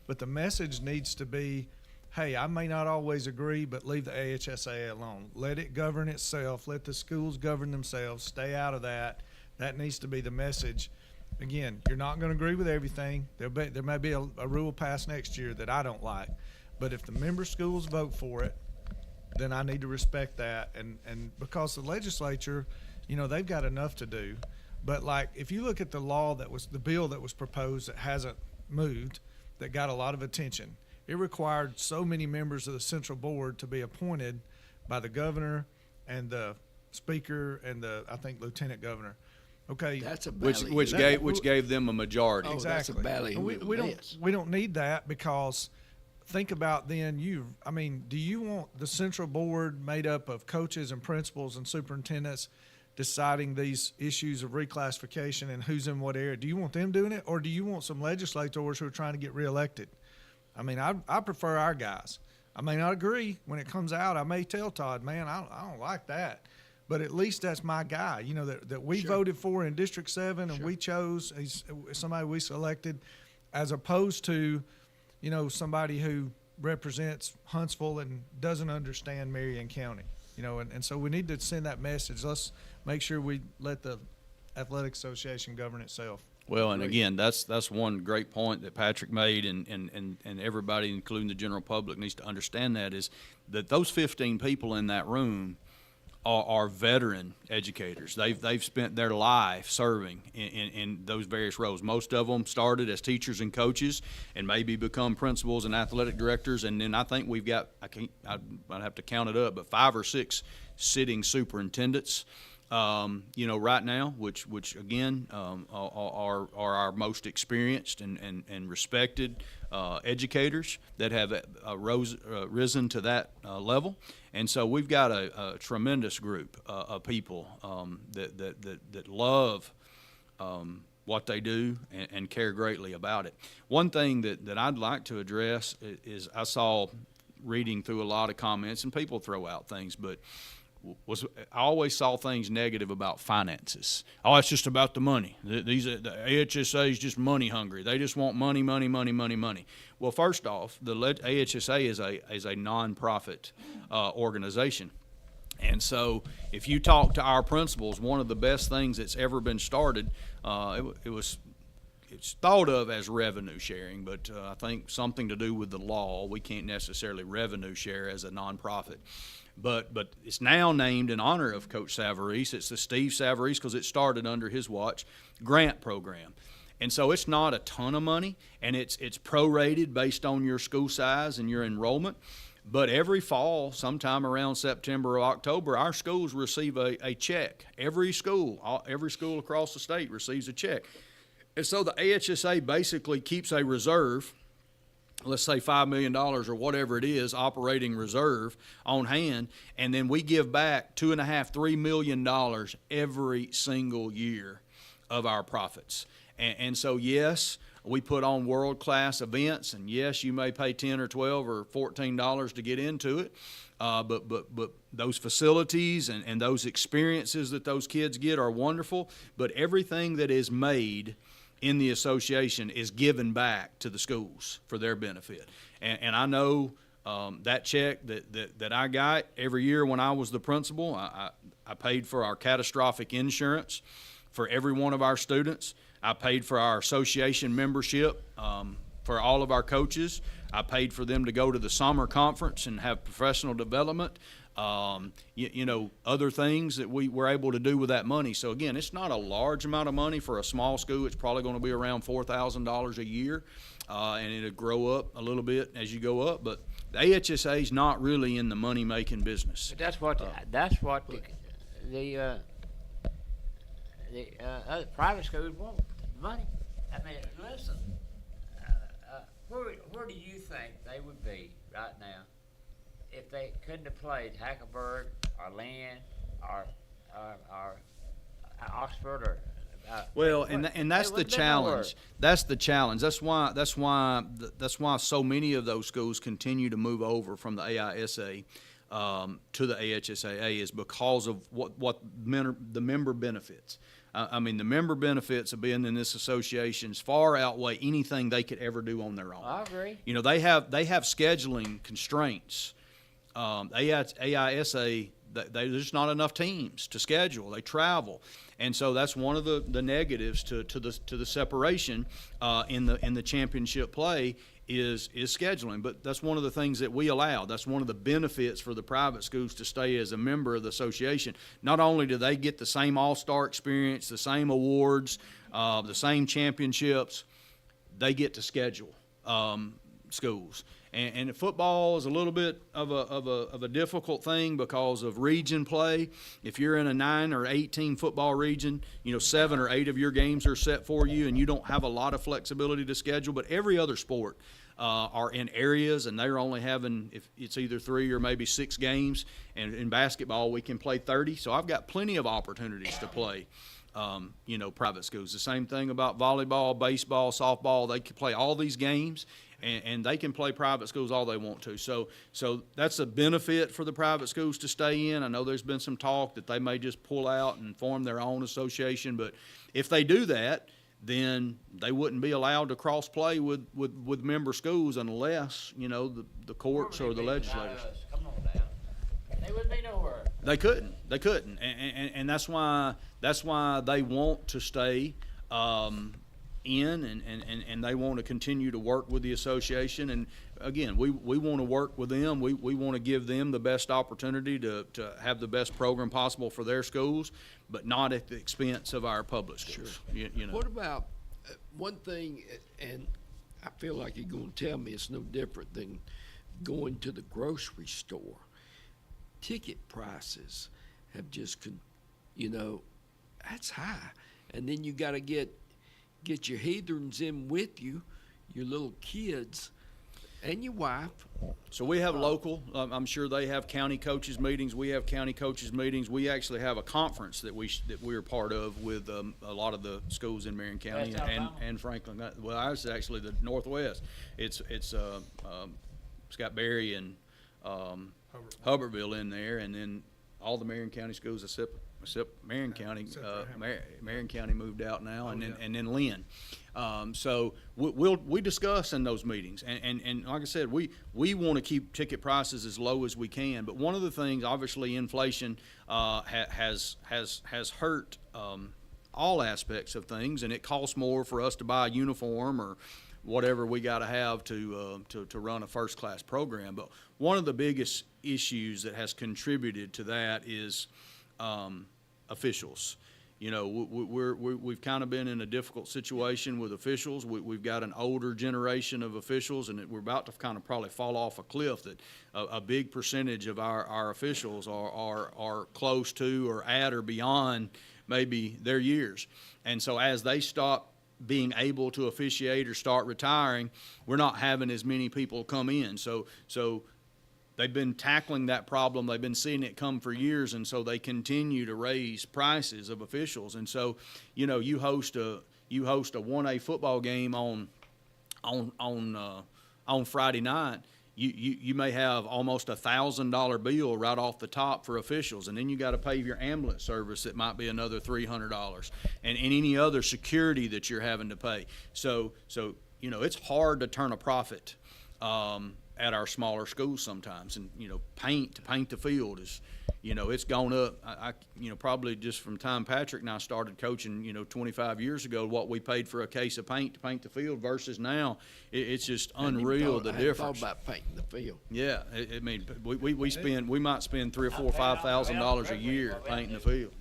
but the message needs to be, hey, I may not always agree, but leave the AHSA alone. Let it govern itself. Let the schools govern themselves. Stay out of that. That needs to be the message. again, you're not going to agree with everything. There may be a rule passed next year that I don't like, but if the member schools vote for it, then I need to respect that. And because the legislature, they've got enough to do. But like, if you look at the bill that was proposed that hasn't moved, that got a lot of attention, it required so many members of the central board to be appointed by the governor and the speaker and I think lieutenant governor. Okay, That's a Which ballyhoo. which gave them a majority. Oh, that's a exactly. ballyhoo We, of a we mess. don't need that, because think about then do you want the central board made up of coaches and principals and superintendents deciding these issues of reclassification and who's in what area? Do you want them doing it, or do you want some legislators who are trying to get reelected? I mean, I prefer our guys. I may not agree when it comes out. I may tell Todd, man, I don't like that. But at least that's my guy, that we voted for in District 7 and we chose. He's somebody we selected, as opposed to, somebody who represents Huntsville and doesn't understand Marion County. And so we need to send that message. Let's make sure we let the Athletic Association govern itself. Well, and again, that's one great point that Patrick made, and everybody, including the general public, needs to understand that, is that those 15 people in that room are veteran educators. They've spent their life serving in those various roles. Most of them started as teachers and coaches, and maybe become principals and athletic directors. And then I think we've got, I'd have to count it up, but 5 or 6 sitting superintendents, right now, which again are our most experienced and respected educators that have risen to that level. And so we've got a tremendous group of people that love what they do and care greatly about it. One thing that I'd like to address is I saw, reading through a lot of comments, and people throw out things, but I always saw things negative about finances. Oh, it's just about the money. The AHSA is just money hungry. They just want money, money, money, money, money. Well, first off, the AHSA is a nonprofit organization. And so if you talk to our principals, one of the best things that's ever been started, it's thought of as revenue sharing, but I think something to do with the law. We can't necessarily revenue share as a nonprofit. But it's now named in honor of Coach Savarese. It's the Steve Savarese, because it started under his watch, grant program. And so it's not a ton of money, and it's prorated based on your school size and your enrollment. But every fall, sometime around September or October, our schools receive a check. Every school across the state receives a check. And so the AHSA basically keeps a reserve, let's say $5 million or whatever it is, operating reserve on hand, and then we give back $2.5–3 million every single year of our profits. And so, yes, we put on world-class events, and yes, you may pay $10 or $12 or $14 to get into it, but those facilities and those experiences that those kids get are wonderful. But everything that is made in the association is given back to the schools for their benefit. And I know that check that I got every year when I was the principal, I paid for our catastrophic insurance for every one of our students. I paid for our association membership for all of our coaches. I paid for them to go to the summer conference and have professional development. Other things that we were able to do with that money. So again, it's not a large amount of money for a small school. It's probably going to be around $4,000 a year, and it'll grow up a little bit as you go up. But the AHSA is not really in the money-making business. But that's what the other private schools want, money. I mean, listen, where do you think they would be right now if they couldn't have played Hackleburg or Lynn or Oxford or and that's the challenge. That's the challenge. That's why so many of those schools continue to move over from the AISA to the AHSAA, is because of what the member benefits. I mean, the member benefits of being in this association far outweigh anything they could ever do on their own. I agree. They have scheduling constraints. AISA there's just not enough teams to schedule. They travel, and so that's one of the negatives to the separation in the championship play is scheduling. But that's one of the things that we allow. That's one of the benefits for the private schools to stay as a member of the association. Not only do they get the same all-star experience, the same awards, the same championships, they get to schedule schools. And football is a little bit of a difficult thing because of region play. If you're in a 9 or 18 football region, 7 or 8 of your games are set for you, and you don't have a lot of flexibility to schedule. But every other sport are in areas, and they're only having, if it's either 3 or maybe 6 games. And in basketball, we can play 30. So I've got plenty of opportunities to play. Private schools. The same thing about volleyball, baseball, softball. They can play all these games, and they can play private schools all they want to. So that's a benefit for the private schools to stay in. I know there's been some talk that they may just pull out and form their own association, but if they do that, then they wouldn't be allowed to cross play with member schools unless the courts or the legislators. Come on now. They wouldn't be nowhere. They couldn't, and that's why they want to stay in, and they want to continue to work with the association. And again, we want to work with them. We want to give them the best opportunity to have the best program possible for their schools, but not at the expense of our public schools. Sure. What about one thing, and I feel like you're going to tell me it's no different than going to the grocery store. Ticket prices have just, that's high. And then you got to get your heathens in with you, your little kids, and your wife. So we have local, I'm sure they have county coaches meetings. We have county coaches meetings. We actually have a conference that we're part of with a lot of the schools in Marion County and Franklin. Well, ours is actually the Northwest. It's Scott Berry and Hubbardsville in there, and then all the Marion County schools except Marion County. Marion County moved out now, and then Lynn. So we discuss in those meetings, and like I said, we want to keep ticket prices as low as we can. But one of the things, obviously, inflation has hurt all aspects of things, and it costs more for us to buy a uniform or whatever we got to have to run a first class program. But one of the biggest issues that has contributed to that is officials. We've kind of been in a difficult situation with officials. We've got an older generation of officials, and we're about to kind of probably fall off a cliff. That a big percentage of our officials are close to or at or beyond maybe their years. And so as they stop being able to officiate or start retiring, we're not having as many people come in. So they've been tackling that problem. They've been seeing it come for years, and so they continue to raise prices of officials. And so, you host a 1A football game on Friday night. You may have almost $1,000 bill right off the top for officials, and then you got to pay your ambulance service. That might be another $300, and any other security that you're having to pay. So it's hard to turn a profit at our smaller schools sometimes, and to paint the field is, it's gone up. I probably just from time Patrick and I started coaching, 25 years ago, what we paid for a case of paint to paint the field versus now, it's just unreal the difference. I thought about painting the field. Yeah, we might spend $3,000 or $4,000 or $5,000 a year painting the field.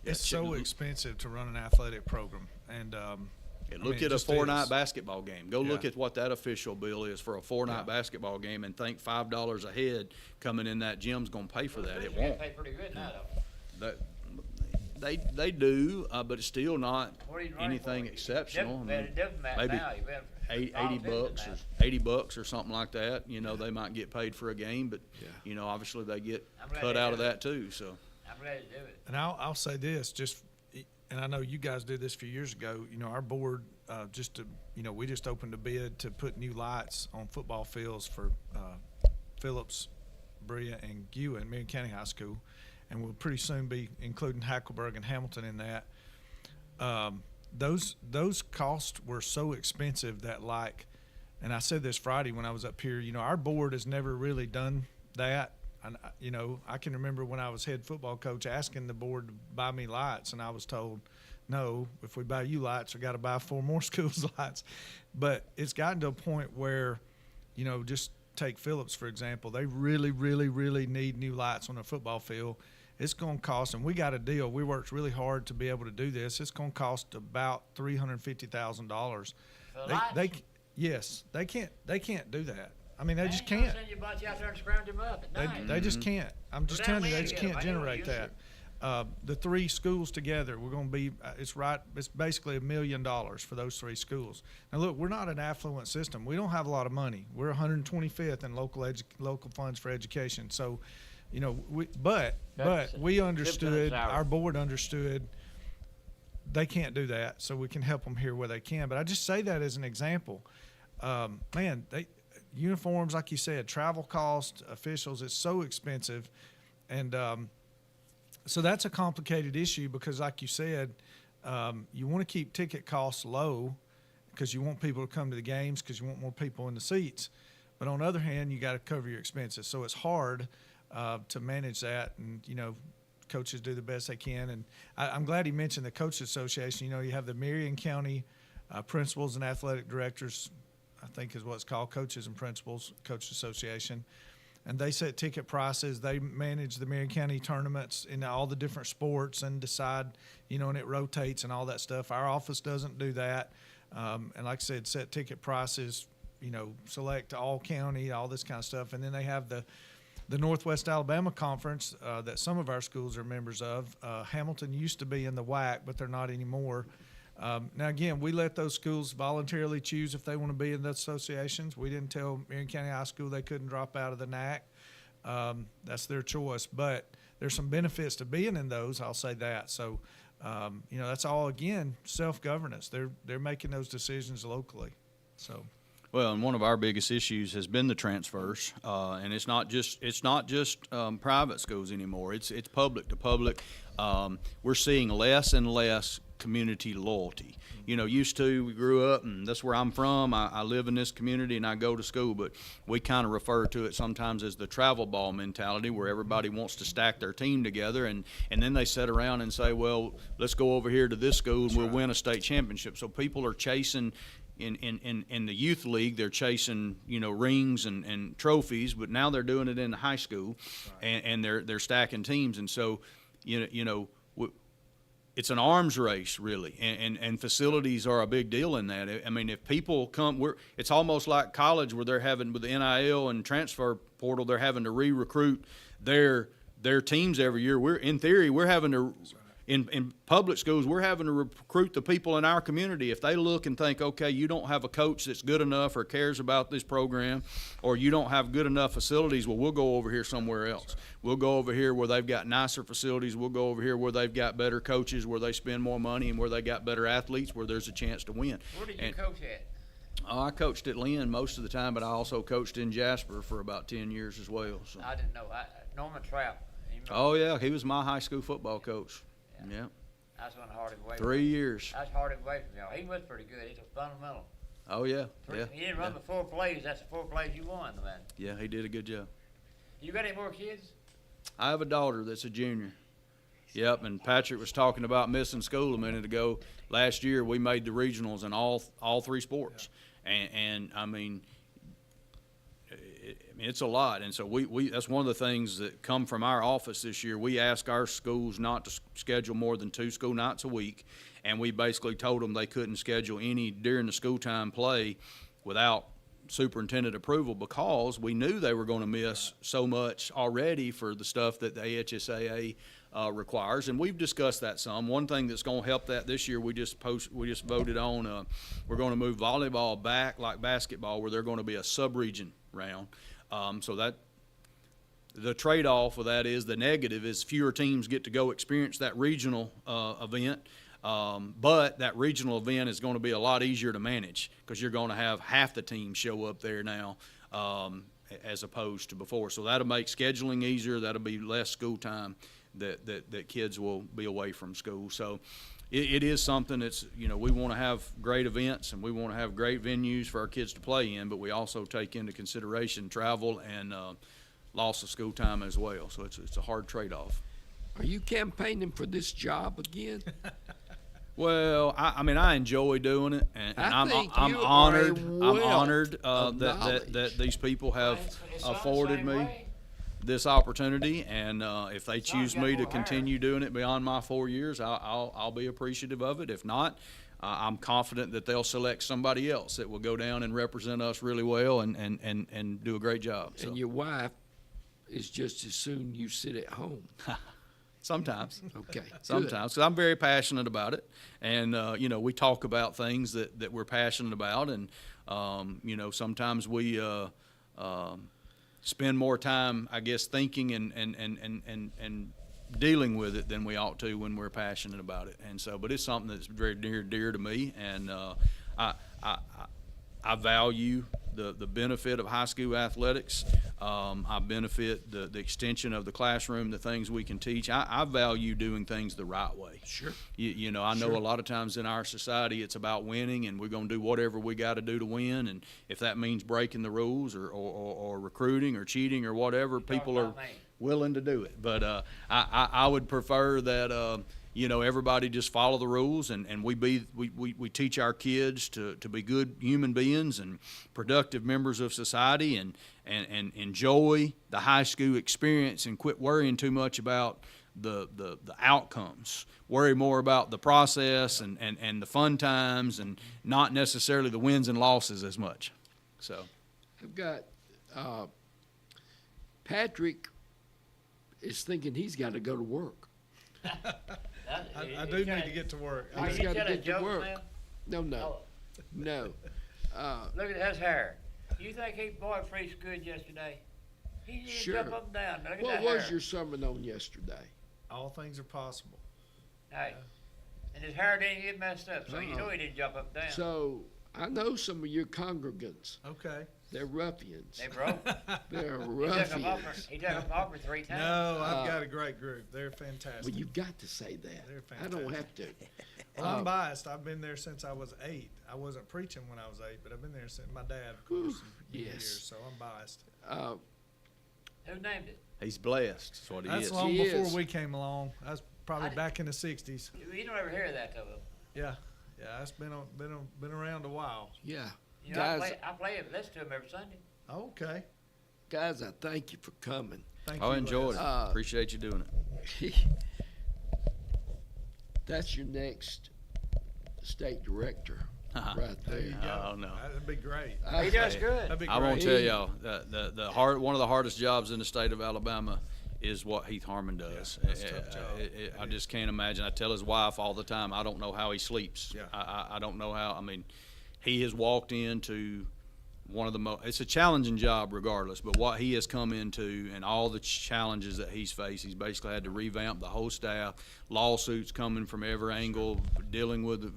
It's so expensive to run an athletic program, and look at a 4-night basketball game. Go look at what that official bill is for a 4-night basketball game, and think $5 a head coming in that gym's going to pay for that. It won't. Pay pretty good now, though. They do, but it's still not anything exceptional. Maybe $80 or something like that. They might get paid for a game, but obviously they get cut out of that too. So I'm ready to do it. And I'll say this, and I know you guys did this a few years ago. Our board we just opened a bid to put new lights on football fields for Phillips, Brea, and Gewa in Marion County High School, and we'll pretty soon be including Hackleburg and Hamilton in that. Those costs were so expensive that, and I said this Friday when I was up here, our board has never really done that. And, I can remember when I was head football coach asking the board to buy me lights, and I was told, no, if we buy you lights, we got to buy 4 more schools lights. But it's gotten to a point where, just take Phillips, for example. They really, really, really need new lights on their football field. It's going to cost, and we got a deal. We worked really hard to be able to do this. It's going to cost about $350,000. Yes, they can't do that. I mean, they just can't. Send your bunch out there and scrounge them up at night. They just can't. I'm just telling you, they just can't generate that. The 3 schools together, we're going to be. It's basically $1 million for those 3 schools. Now, look, we're not an affluent system. We don't have a lot of money. We're 125th in local funds for education. So, but we understood. Our board understood. They can't do that, so we can help them here where they can. But I just say that as an example. Uniforms, like you said, travel costs, officials, it's so expensive. And so that's a complicated issue because, like you said, you want to keep ticket costs low because you want people to come to the games because you want more people in the seats. But on the other hand, you got to cover your expenses. So it's hard to manage that. And, coaches do the best they can. And I'm glad he mentioned the Coaches Association. You have the Marion County principals and athletic directors, I think is what it's called, Coaches and Principals, Coaches Association. And they set ticket prices. They manage the Marion County tournaments in all the different sports and decide, and it rotates and all that stuff. Our office doesn't do that. And like I said, set ticket prices, select all county, all this kind of stuff. And then they have the Northwest Alabama Conference that some of our schools are members of. Hamilton used to be in the WAC, but they're not anymore. Now, again, we let those schools voluntarily choose if they want to be in the associations. We didn't tell Marion County High School they couldn't drop out of the NAC. That's their choice. But there's some benefits to being in those, I'll say that. So, that's all, again, self-governance. They're making those decisions locally. So. Well, and one of our biggest issues has been the transfers, and it's not just private schools anymore. It's public to public. We're seeing less and less community loyalty. Used to, we grew up, and that's where I'm from. I live in this community and I go to school, but we kind of refer to it sometimes as the travel ball mentality, where everybody wants to stack their team together, and then they sit around and say, well, let's go over here to this school and we'll win a state championship. So people are chasing. In the youth league, they're chasing rings and trophies, but now they're doing it in the high school, and they're stacking teams, and so it's an arms race really, and facilities are a big deal in that. I mean, if people come, it's almost like college where they're having with the NIL and transfer portal, they're having to re-recruit their teams every year. We're having to. In public schools, we're having to recruit the people in our community. If they look and think, okay, you don't have a coach that's good enough or cares about this program, or you don't have good enough facilities, well, we'll go over here somewhere else. We'll go over here where they've got nicer facilities. We'll go over here where they've got better coaches, where they spend more money, and where they got better athletes, where there's a chance to win. Where did you coach at? I coached at Lynn most of the time, but I also coached in Jasper for about 10 years as well. So. I didn't know. Norman Trout. Oh, yeah, he was my high school football coach. Yeah. That's one Harding away. 3 years. That's Harding away from y'all. He was pretty good. He was fundamental. Oh yeah. He didn't run the 4 plays. That's the 4 plays you won, man. Yeah, he did a good job. You got any more kids? I have a daughter that's a junior. Yep, and Patrick was talking about missing school a minute ago. Last year we made the regionals in all 3 sports, and I mean. It's a lot, and so we that's one of the things that come from our office this year. We ask our schools not to schedule more than 2 school nights a week, and we basically told them they couldn't schedule any during the school time play without superintendent approval, because we knew they were going to miss so much already for the stuff that the AHSAA requires, and we've discussed that some. One thing that's going to help that this year, we just voted on. We're going to move volleyball back like basketball, where they're going to be a sub-region round. So that the trade-off of that is, the negative is fewer teams get to go experience that regional event, but that regional event is going to be a lot easier to manage, because you're going to have half the team show up there now as opposed to before. So that'll make scheduling easier. That'll be less school time that kids will be away from school. So it is something that's, we want to have great events and we want to have great venues for our kids to play in, but we also take into consideration travel and loss of school time as well. So it's a hard trade-off. Are you campaigning for this job again? Well, I mean, I enjoy doing it, and I I'm think I'm you are honored. a I'm wealth honored of that these people have It's not the afforded same me way. this opportunity, and if they choose got me to more hair. continue doing it beyond my 4 years, I'll be appreciative of it. If not, I'm confident that they'll select somebody else that will go down and represent us really well and do a great job. So And your wife is just as soon you sit at home. sometimes. Okay. good. Sometimes, 'cause I'm very passionate about it, and you know, we talk about things that we're passionate about, and you know, sometimes we spend more time, I guess, thinking and dealing with it than we ought to when we're passionate about it. And so, but it's something that's very dear to me, and I value the benefit of high school athletics. I benefit the extension of the classroom, the things we can teach. I value doing things the right way. Sure. You know, I know a lot of times in our society it's about winning, and we're going to do whatever we got to do to win. And if that means breaking the rules or recruiting or cheating or whatever, people are about me. willing to do it. But I would prefer that you know, everybody just follow the rules, and we teach our kids to be good human beings and productive members of society, and enjoy the high school experience, and quit worrying too much about the outcomes. Worry more about the process and the fun times, and not necessarily the wins and losses as much. So I've got Patrick is thinking he's got to go to work. I do need to get to work. Are He's you gotta telling get to jokes work. now? No. Look at his hair. You think he boy preached good yesterday? He didn't Sure. jump up and down. Look at What that was hair. your sermon on yesterday? All things are possible. Hey, and his hair didn't get messed up, so you know he didn't jump up and down. So I know some of your congregants. Okay. They're ruffians. They broke. They're He took him off ruffians. he took him off 3 times. No, I've got a great group. They're fantastic. Well, you've got to say that. They're I don't have to. Well, I'm biased. I've been there since I was 8. I wasn't preaching when I was 8, but I've been there since my dad, of course, Yes. years. So I'm biased. Who named it? he's blessed. That's what he That's is. long He before is. we came along. That's probably I- back in the 60s. You don't ever hear that though. Yeah. Yeah, that's been around a while. Yeah. You know, I Guys, play it, listen to him every Sunday. Okay. guys, I thank you for coming. Thank I you. enjoyed Les. it. Appreciate you doing it. That's your next state director right There you there. go. Oh, no. That'd be great. He does good. That'd be I won't great. tell y'all one of the hardest jobs in the state of Alabama is what Heath Harmon does. that's a tough job. I just can't imagine. I tell his wife all the time, I don't know how he sleeps. Yeah. I don't know how. I mean, he has walked into one of the most. It's a challenging job regardless, but what he has come into and all the challenges that he's faced, he's basically had to revamp the whole staff. Lawsuits coming from every angle, dealing with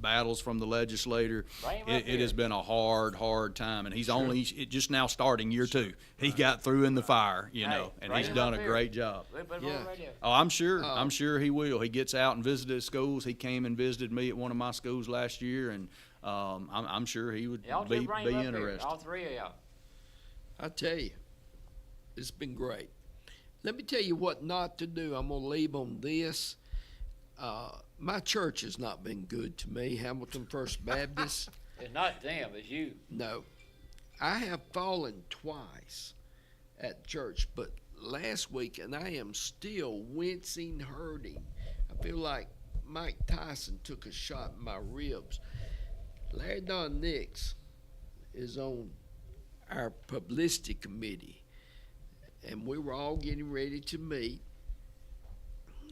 battles from the legislator. Bring him up It has here. been a hard time, and he's only just now starting year 2. He got through in the fire, Hey, and bring he's him done a up here. great job. We put him Yeah. on the radio. Oh, I'm sure. I'm sure he will. He gets out and visited schools. He came and visited me at one of my schools last year, and I'm sure he would Y'all be two bring him up here, interested. all 3 of y'all. I tell you, it's been great. Let me tell you what not to do. I'm going to leave on this. My church has not been good to me, Hamilton First Baptist. It's not them, it's you. No. I have fallen twice at church, but last week, and I am still wincing, hurting. I feel like Mike Tyson took a shot in my ribs. Larry Don Nix is on our publicity committee, and we were all getting ready to meet,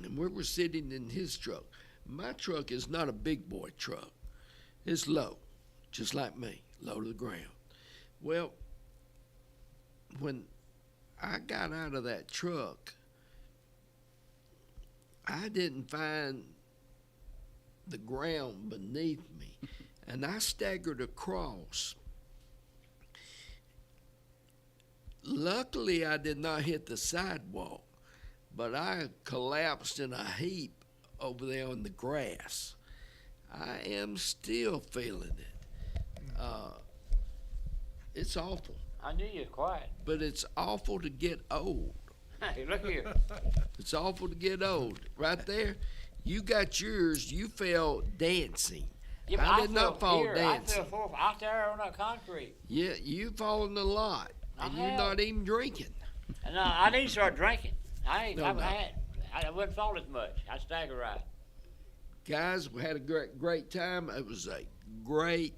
and we were sitting in his truck. My truck is not a big boy truck. It's low, just like me, low to the ground. Well, when I got out of that truck, I didn't find the ground beneath me, and I staggered across. Luckily, I did not hit the sidewalk, but I collapsed in a heap over there on the grass. I am still feeling it. It's awful. I knew you were quiet. but it's awful to get old. Hey, look here. It's awful to get old. Right there, you got yours. You fell dancing. Yeah, but I did not fell fall here. dancing. I fell out there on that concrete. Yeah, you fallen a lot, I and you're have. not even drinking. And I need to start drinking. I No, wouldn't fall as much. I stagger right. Guys, we had a great time. It was a great.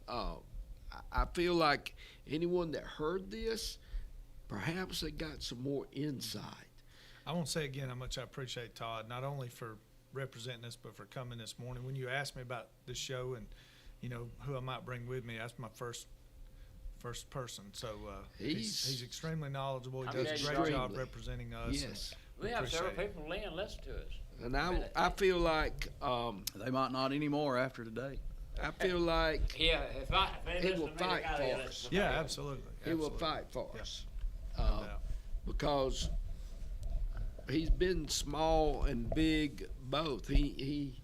I feel like anyone that heard this, perhaps they got some more insight. I won't say again how much I appreciate Todd, not only for representing us, but for coming this morning. When you asked me about this show and, you know, who I might bring with me, that's my first person. So he's extremely knowledgeable. He I'm does a glad great you job are. representing us. Yes, We have several Appreciate people in listen to us. and I feel like They might not anymore after today. Yeah, if He will fight for us. Yeah, absolutely. he will absolutely. fight for Yeah. us. No doubt. Because he's been small and big both. He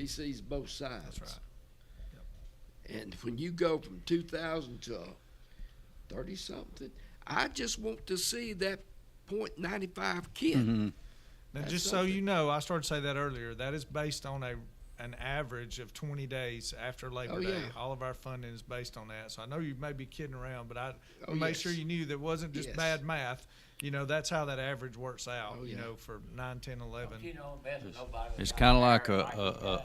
sees both sides. That's right. And when you go from 2,000 to 30 something, I just want to see that .95 kid. Mm-hmm. Now, That's just so something. you know, I started to say that earlier. That is based on an average of 20 days after Labor Oh, Day. yeah. All of our funding is based on that. So I know you may be kidding around, but I Oh, make yes. sure you knew that wasn't just Yes. bad math. You know, that's how that average works out, Oh, you yeah. know, for 9, 10, 11. You know best than nobody. It's kind of like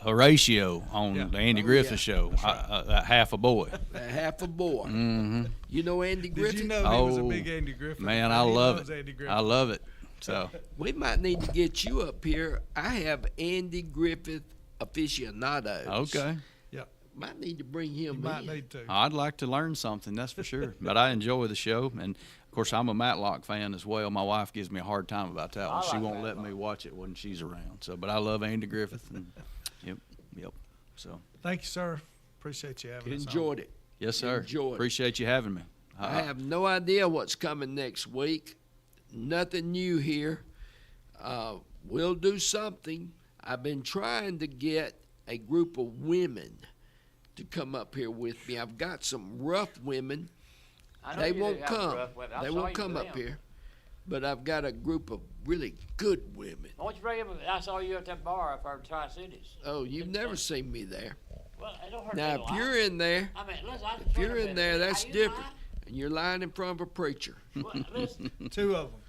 a ratio on Yeah. the Andy Oh, Griffith yeah. show, half a boy. Half a boy. Mm-hmm. You know Andy Did Griffith? you know he was a Oh, big Andy Griffith? Man, fan? I He love loves it. Andy Griffith. I love it. So We might need to get you up here. I have Andy Griffith aficionados. okay, Might need to bring You him might in. need to. I'd like to learn something. That's for sure. But I enjoy the show, and of course I'm a Matlock fan as well. My wife gives me a hard time about that one. I She like won't let Matlock. me watch it when she's around. So, but I love Andy Griffith. And, yep. So Thank you, sir. Appreciate you having us on. Enjoyed it. yes, sir. Enjoy it. Appreciate you having me. I have no idea what's coming next week. Nothing new here. We'll do something. I've been trying to get a group of women to come up here with me. I've got some rough women. I know They you do won't have come. rough weather. I They saw won't you come with up them. here. But I've got a group of really good women. Why don't you bring them? I saw you at that bar up our Tri-Cities. Oh, you've never seen me there. Well, it don't hurt Now, me if to you're lie. in there, I mean, listen, I if you're in there, that's different. And you're lying in front of a preacher. Well, listen, 2 of them.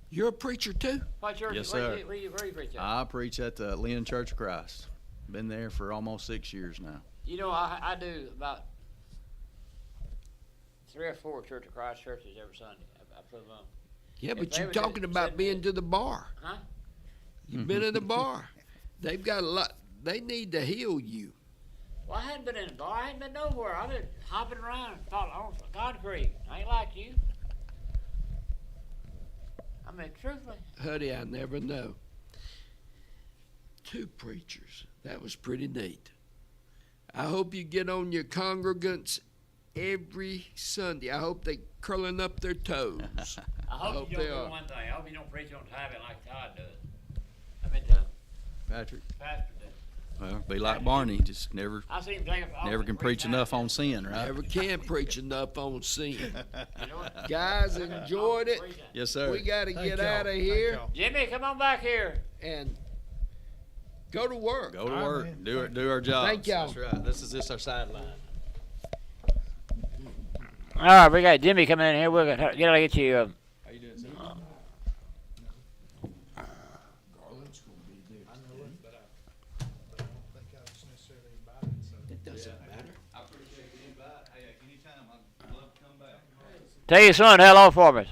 You're a preacher too? what church? Yes, where sir. you- Where you preach at? I preach at the Lynn Church of Christ. Been there for almost 6 years now. You know, I do about 3 or 4 Church of Christ churches every Sunday. I put them on. Yeah, If but they you're would talking just about send being me- to the bar. Huh? You've been in the bar. They've got a lot. They need to heal you. Well, I hadn't been in a bar. I hadn't been nowhere. I've been hopping around on concrete. I ain't like you. I mean, truthfully. Hutty, I never know. 2 preachers. That was pretty neat. I hope you get on your congregants every Sunday. I hope they curling up their toes. I hope hope you they don't do are. one thing. I hope you don't preach on timing like Todd does. I mean, Patrick, pastor does. well, be like Barney, just never I seen him take up never can preach enough on sin, right? Never can preach enough on sin. You know what? Guys, enjoyed it. Yes, sir. We got to Thank get y'all. out of Thank here y'all. Jimmy, come on back here. and go to work. Go to All right, work, man. do our job. Thank y'all. That's right. This is just our sideline. All right, we got Jimmy coming in here. We're gonna get you. How you doing, sir? It doesn't matter. I appreciate the invite. Hey, anytime, I'd love to come back. Tell your son hello for me.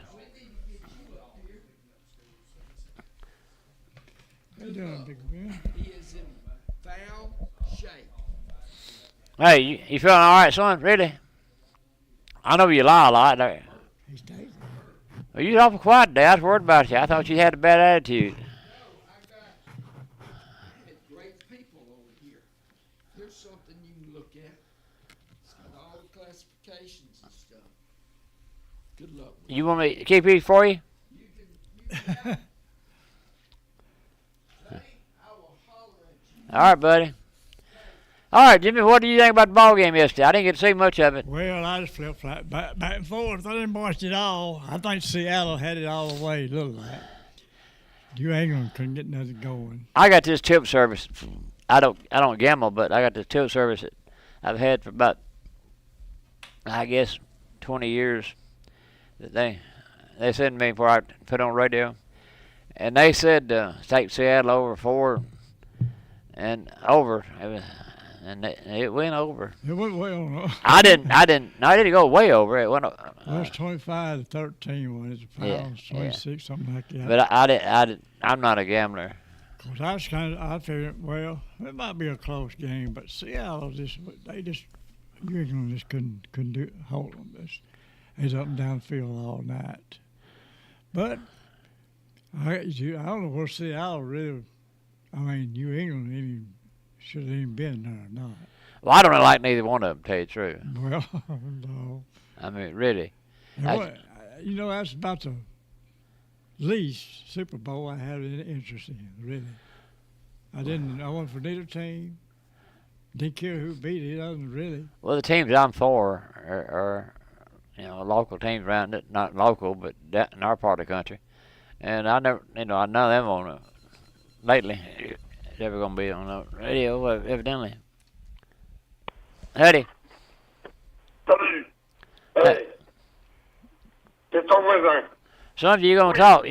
How you doing, Big Man? He is in foul shape. Hey, you feeling all right, son? Really? I know you lie a lot. He's dating. Well, you was awful quiet today. I was worried about you. I thought you had a bad attitude. I had great people over here. Here's something you can look at. It's got all the classifications and stuff. Good luck with it. You want me to keep these for you? You can have it. Jay, I will holler at you. All right, buddy. All right, Jimmy, what do you think about the ball game yesterday? I didn't get to see much of it. Well, I just flip-flop back and forth. I didn't watch it all. I think Seattle had it all the way, looked like. New England couldn't get nothing going. I got this tip service. I don't gamble, but I got this tip service that I've had for about, I guess, 20 years. That they sent me before I put on radio, and they said take Seattle over 4 and over, and it went over. It went well. No? I didn't go way over. It went. It was 25-13 when it's pounds, 26, something like that. But I'm not a gambler. Cause I figured, well, it might be a close game, but Seattle New England just couldn't hold them. He's up and down the field all night. But I don't know where Seattle really. I mean, New England should have even been there or not. Well, I don't like neither one of them, to tell you the truth. Well, no. I mean, really. That's about the least Super Bowl I had any interest in, really. I went for neither team. Didn't care who beat it, other really. Well, the teams I'm for are local teams around it, not local, but in our part of the country. And I never, none of them on lately. It's ever going to be on the radio, evidently. Hutty. Salut. Hey. C'est ton voisin. Some of you going to talk.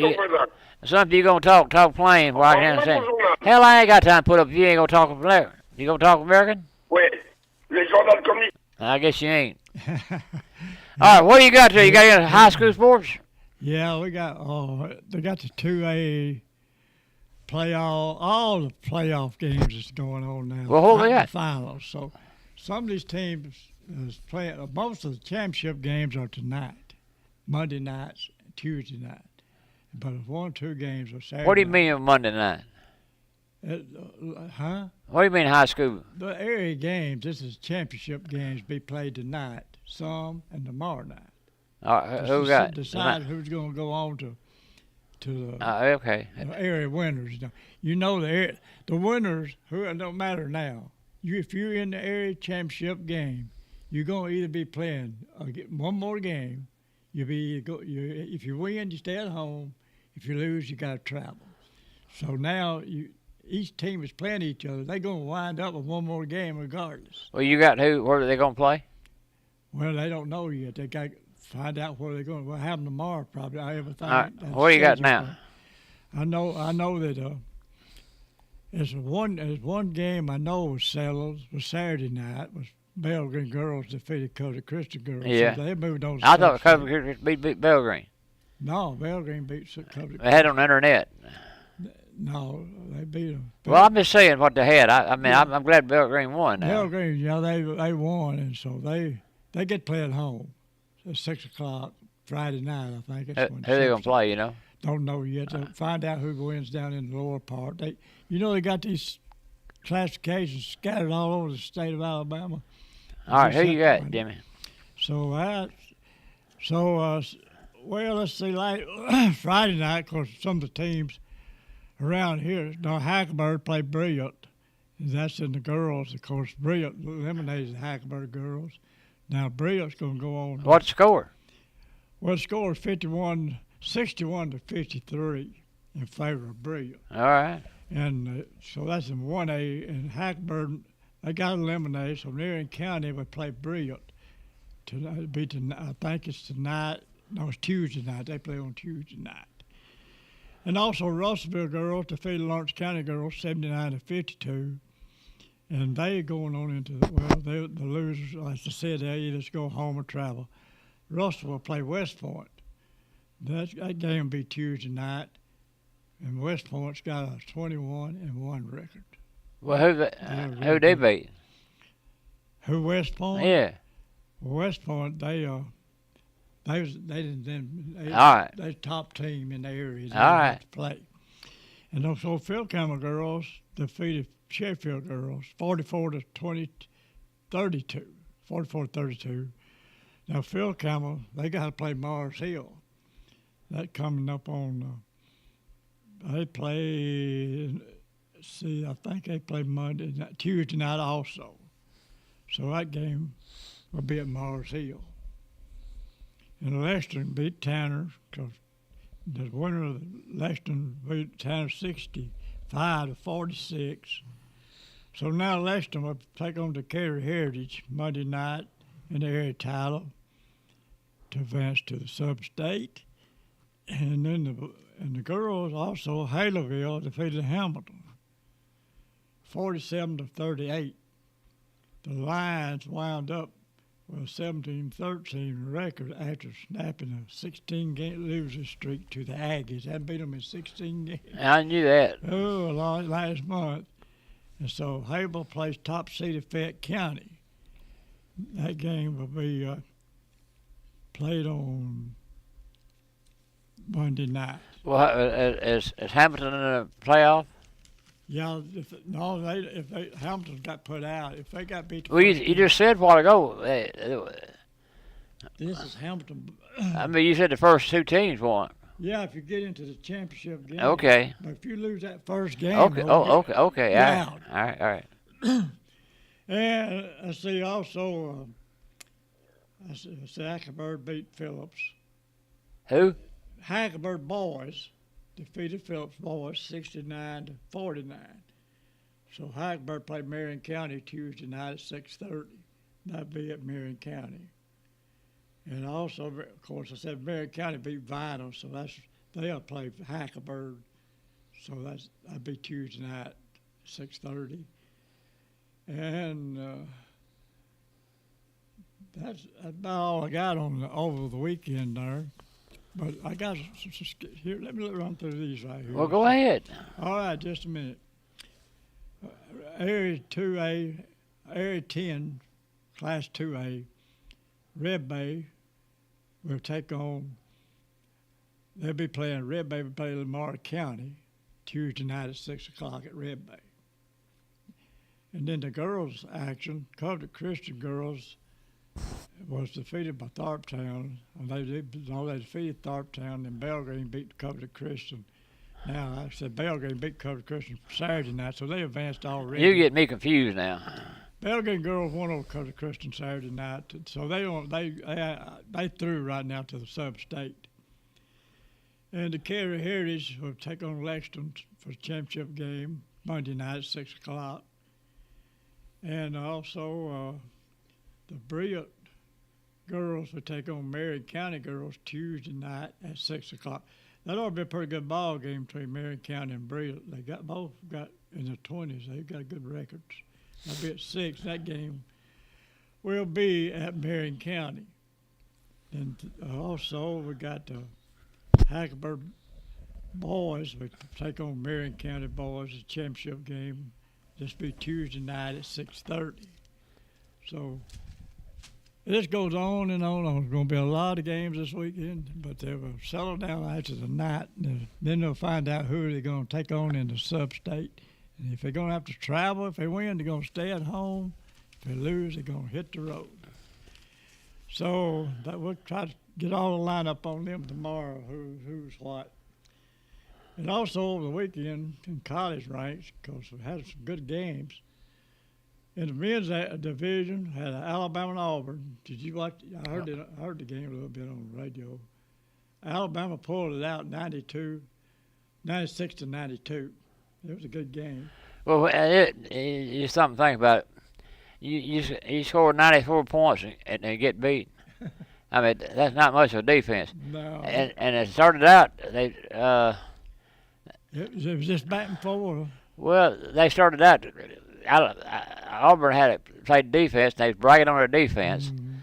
Some of you going to talk plain where I can understand. Hell, I ain't got time to put up if you ain't going to talk American. You going to talk American? Oui. Les journaux communiques. I guess you ain't. All right, what do you got there? You got any high school sports? Yeah, they got the 2A playoff, all the playoff games that's going on now. Well, who they got? The finals. So some of these teams is playing. Most of the championship games are tonight, Monday nights, Tuesday night. But 1 or 2 games are Saturday. What do you mean Monday night? Huh? What do you mean high school? The area games, this is championship games, be played tonight, some, and tomorrow night. All right, who got? Decide who's going to go on to the okay. area winners. The winners, who it don't matter now. If you're in the area championship game, you're going to either be playing one more game. If you win, you stay at home. If you lose, you got to travel. So now each team is playing each other. They're going to wind up with one more game regardless. Well, you got who? Where are they going to play? Well, they don't know yet. They got to find out where they're going. We'll have them tomorrow probably. Everything. All right. What do you got now? I know that there's one game I know was settled. Was Saturday night. Was Belgreen girls defeated Cody Christian girls. Yeah. So they moved on. I thought Cody Christian beat Belgreen. No, Belgreen beat Cody. They had it on the internet. No, they beat them. Well, I'm just saying what they had. I mean, I'm glad Belgreen won now. Belgreen, they won, and so they get to play at home. It's 6 o'clock Friday night, I think. Who they gonna play? You know? Don't know yet. They'll find out who wins down in the lower part. They got these classifications scattered all over the state of Alabama. All right, who you got, Jimmy? Well, let's see. Like Friday night, of course, some of the teams around here. Now, Hackleburg played Brilliant. That's in the girls, of course. Brilliant eliminated the Hackleburg girls. Now, Brilliant's going to go on. What's the score? Well, the score is 61 to 53 in favor of Brilliant. All right. And so that's in 1A. And Hackleburg, they got eliminated. So Marion County would play Brilliant. I think it's tonight. No, it's Tuesday night. They play on Tuesday night. And also Russellville girls defeated Lawrence County girls 79 to 52. And they going on into the losers, like I said, they either go home or travel. Russell will play West Point. That game will be Tuesday night. And West Point's got a 21-1 record. Well, who they beat? Who, West Point? Yeah. Well, West Point, they top team in the area. They All right. To play. And also Phil Campbell girls defeated Sheffield girls 44 to 32. Now Phil Campbell, they got to play Mars Hill. That coming up on. They play. I think they play Tuesday night also. So that game will be at Mars Hill. And Lexington beat Tanner, because the winner of Lexington beat Tanner 65-46. So now Lexington will take on Decatur Heritage Monday night in the area title to advance to the sub-state. And then the girls also, Haleyville defeated Hamilton 47-38. The Lions wound up with a 17-13 record after snapping a 16-game losing streak to the Aggies. They beat them in 16 games. I knew that. Oh, last month. And so Hable plays top seeded Fayette County. That game will be played on Monday night. Well, is Hamilton in the playoff? Yeah, if Hamilton got put out, if they got beat. Well, you just said a while ago. This is Hamilton. I mean, you said the first two teams won. Yeah, if you get into the championship game. Okay. But if you lose that first game. Okay. Okay. Okay. Out. All right. And I see also, Hackleburg beat Phillips. Who? Hackleburg boys defeated Phillips boys 69-49. So Hackleburg played Marion County Tuesday night at 6:30. That'll be at Marion County. And also, of course, I said Marion County beat Vinyl, so they'll play Hackleburg. So that'll be Tuesday night at 6:30. And that's about all I got over the weekend there. But I got here. Let me run through these right here. Well, go ahead. All right, just a minute. Area 2A, Area 10, Class 2A, Red Bay will take on. They'll be playing. Red Bay will play Lamar County Tuesday night at 6 o'clock at Red Bay. And then the girls' action, Covenant Christian girls, was defeated by Tharptown. And they defeated Tharptown, and Belgrade beat Covenant Christian. Now, I said Belgrade beat Covenant Christian Saturday night, so they advanced already. You get me confused now. Belgrade girls won over Covenant Christian Saturday night, so they through right now to the sub-state. And the Decatur Heritage will take on Lexington for the championship game Monday night at 6 o'clock. And also the Brilliant girls will take on Marion County girls Tuesday night at 6 o'clock. That ought to be a pretty good ball game between Marion County and Brilliant. They both got in their 20s. They've got good records. That'll be at 6. That game will be at Marion County. And also we got the Hackleburg boys. We take on Marion County boys, the championship game. This will be Tuesday night at 6:30. So this goes on and on. There's going to be a lot of games this weekend, but they will settle down after the night. And then they'll find out who they're going to take on in the sub-state. And if they're going to have to travel, if they win, they're going to stay at home. If they lose, they're going to hit the road. So we'll try to get all the lineup on them tomorrow, who's what. And also over the weekend in college ranks, because we had some good games. In the men's division, had Alabama and Auburn. Did you watch? I heard the game a little bit on the radio. Alabama pulled it out 96-92. It was a good game. Well, you something to think about. You scored 94 points and get beat. I mean, that's not much of a defense. No. And it started out It was just back and forth. Well, they started out. Auburn played defense. They was bragging on their defense. Mm-hmm.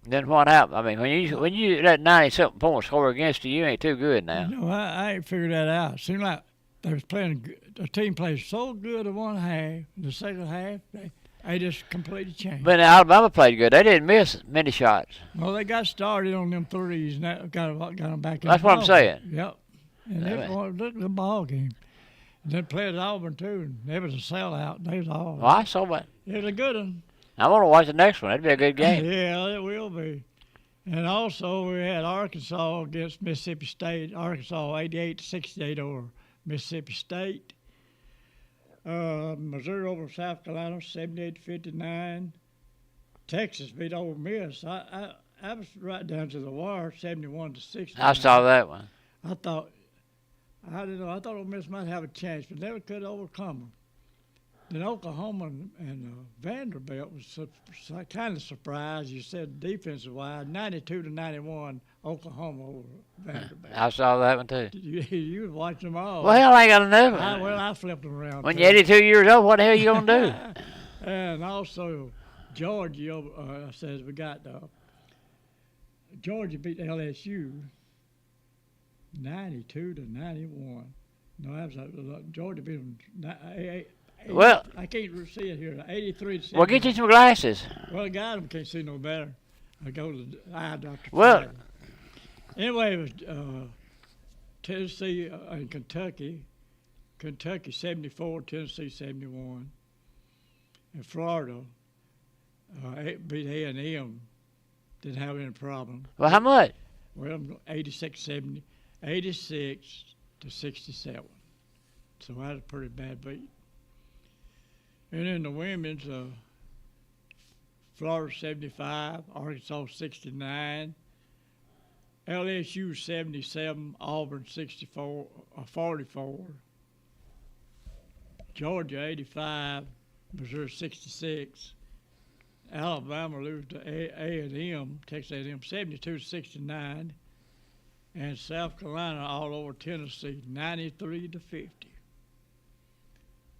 Then what happened? I mean, when you let 90-something points score against you, you ain't too good now. No, I ain't figured that out. It seemed like they was playing. The team played so good in one half. The second half, they just completely changed. But Alabama played good. They didn't miss many shots. Well, they got started on them threes, and that got them back in. That's what I'm saying. Yep. And it was a ball game. And they played at Auburn too, and it was a sellout. They was all. Well, I saw that. It was a good one. I want to watch the next one. It'd be a good game. Yeah, it will be. And also we had Arkansas against Mississippi State. Arkansas 88-68 over Mississippi State. Missouri over South Carolina 78-59. Texas beat Ole Miss. I was right down to the wire, 71-60. I saw that one. I thought Ole Miss might have a chance, but never could overcome them. Then Oklahoma and Vanderbilt was kind of surprised. You said defensive-wise, 92-91, Oklahoma over Vanderbilt. I saw that one too. You watched them all. Well, hell, I ain't got to know. I flipped them around. When too. you're 82 years old, what the hell you gonna do? And also, Georgia says we got Georgia beat LSU 92-91. No, that was Georgia beat them. Well, I can't see it here. 83. Well, get you some glasses. Well, got them can't see no better. I go to the eye doctor. Well, Friday. Anyway, it was Tennessee and Kentucky. Kentucky 74, Tennessee 71. And Florida beat A&M. Didn't have any problem. Well, how much? Well, 86-70, 86-67. So that was a pretty bad beat. And in the women's, Florida 75, Arkansas 69, LSU 77, Auburn 44, Georgia 85, Missouri 66, Alabama lose to A&M, Texas A&M 72-69, and South Carolina all over Tennessee 93-50.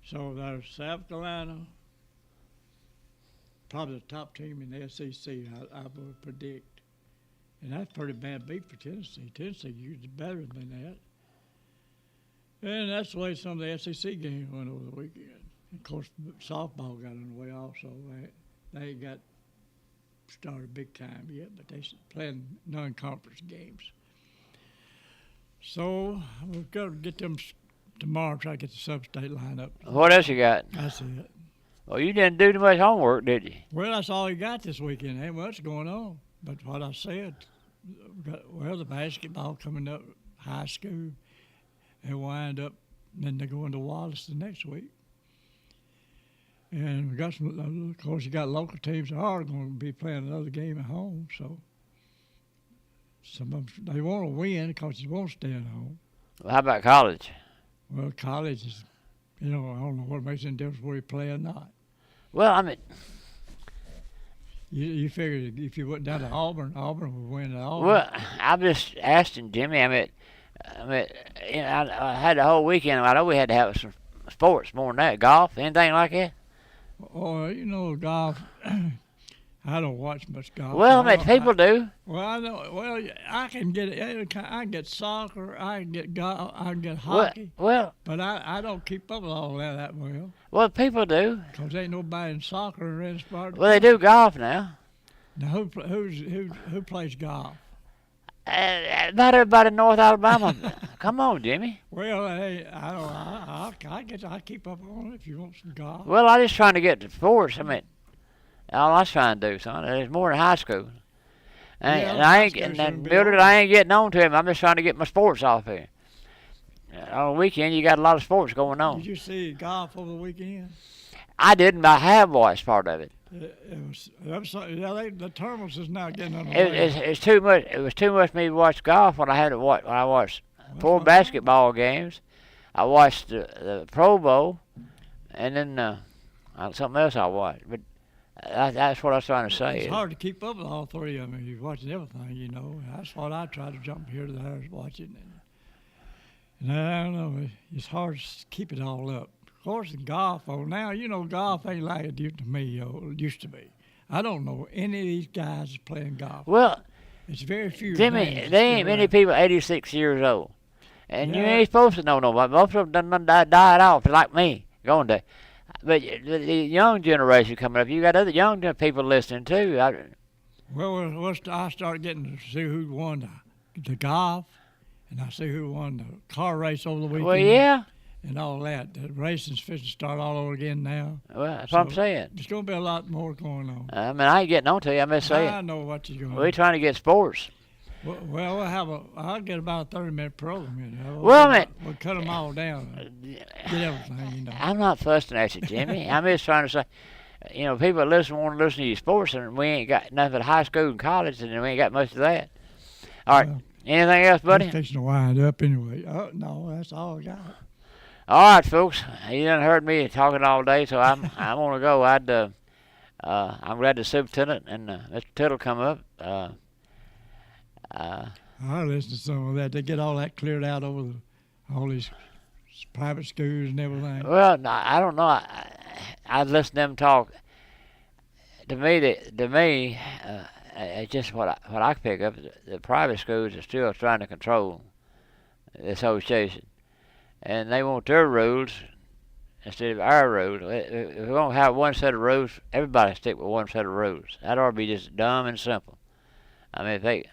So there's South Carolina, probably the top team in the SEC, I would predict. And that's a pretty bad beat for Tennessee. Tennessee usually better than that. And that's the way some of the SEC games went over the weekend. Of course, softball got in the way also. They ain't got started big time yet, but they're playing non-conference games. So we've got to get them tomorrow, try to get the sub-state line up. What else you got? That's it. Well, you didn't do too much homework, did you? Well, that's all you got this weekend. Ain't much going on. But what I said, the basketball coming up, high school, they wind up, then they go into Wallace the next week. And we got some, of course, you got local teams that are going to be playing another game at home. So some of them, they want to win because they won't stay at home. Well, how about college? Well, college is, I don't know what makes any difference where you play or not. Well, I mean, you figured if you went down to Auburn would win at Auburn. well, I'm just asking Jimmy. I mean, I had the whole weekend. I know we had to have some sports more than that. Golf, anything like that. Oh, golf. I don't watch much golf. Well, I mean, people do. Well, I know. Well, I can get it. I can get soccer. I can get golf. I can get hockey. Well, but I don't keep up with all that well. Well, people do. Cause ain't nobody in soccer or any sport. Well, they do golf now. Now who plays golf? About everybody in North Alabama. Come on, Jimmy. Well, hey, I keep up on it if you want some golf. Well, I'm just trying to get to sports. I mean, all I was trying to do, son, is more than high school. And I ain't getting on to him. I'm just trying to get my sports off here. On the weekend, you got a lot of sports going on. Did you see golf over the weekend? I didn't, but I have watched part of it. The tournaments is now getting underway. It's too much. It was too much for me to watch golf when I had to watch. When I watched 4 basketball games, I watched the Pro Bowl, and then something else I watched. But that's what I was trying to say. It's hard to keep up with all 3 of them. You're watching everything, That's what I try to jump here to there watching. And I don't know. It's hard to keep it all up. Of course, in golf, now, golf ain't like it used to be. I don't know any of these guys that's playing golf. Well, it's very few. Jimmy, there ain't many people 86 years old. And you ain't supposed to know nobody. Most of them done died off, like me, going to. But the young generation coming up, you got other young people listening too. I started getting to see who won the golf, and I see who won the car race over the weekend. Well, yeah. And all that. The racing's fixing to start all over again now. Well, that's what I'm saying. There's going to be a lot more going on. I mean, I ain't getting on to you. I'm just saying. I know what you're going to We're trying to get sports. Well, I'll get about a 30-minute program. We'll cut them all down. Get everything, I'm not fussing at you, Jimmy. I'm just trying to say, you know, people want to listen to your sports, and we ain't got nothing but high school and college, and we ain't got much of that. All right, Well, anything else, buddy? I'm fixing to wind up anyway. Oh, no, that's all I got. All right, folks. You done heard me talking all day, so I'm gonna go. I'm glad the superintendent and Mr. Tittle come up. I'll listen to some of that. They get all that cleared out over all these private schools and everything. Well, no, I don't know. I listen to them talk. To me, it's just what I pick up. The private schools are still trying to control the association, and they want their rules instead of our rules. If we don't have one set of rules, everybody stick with one set of rules. That ought to be just dumb and simple. I mean, if they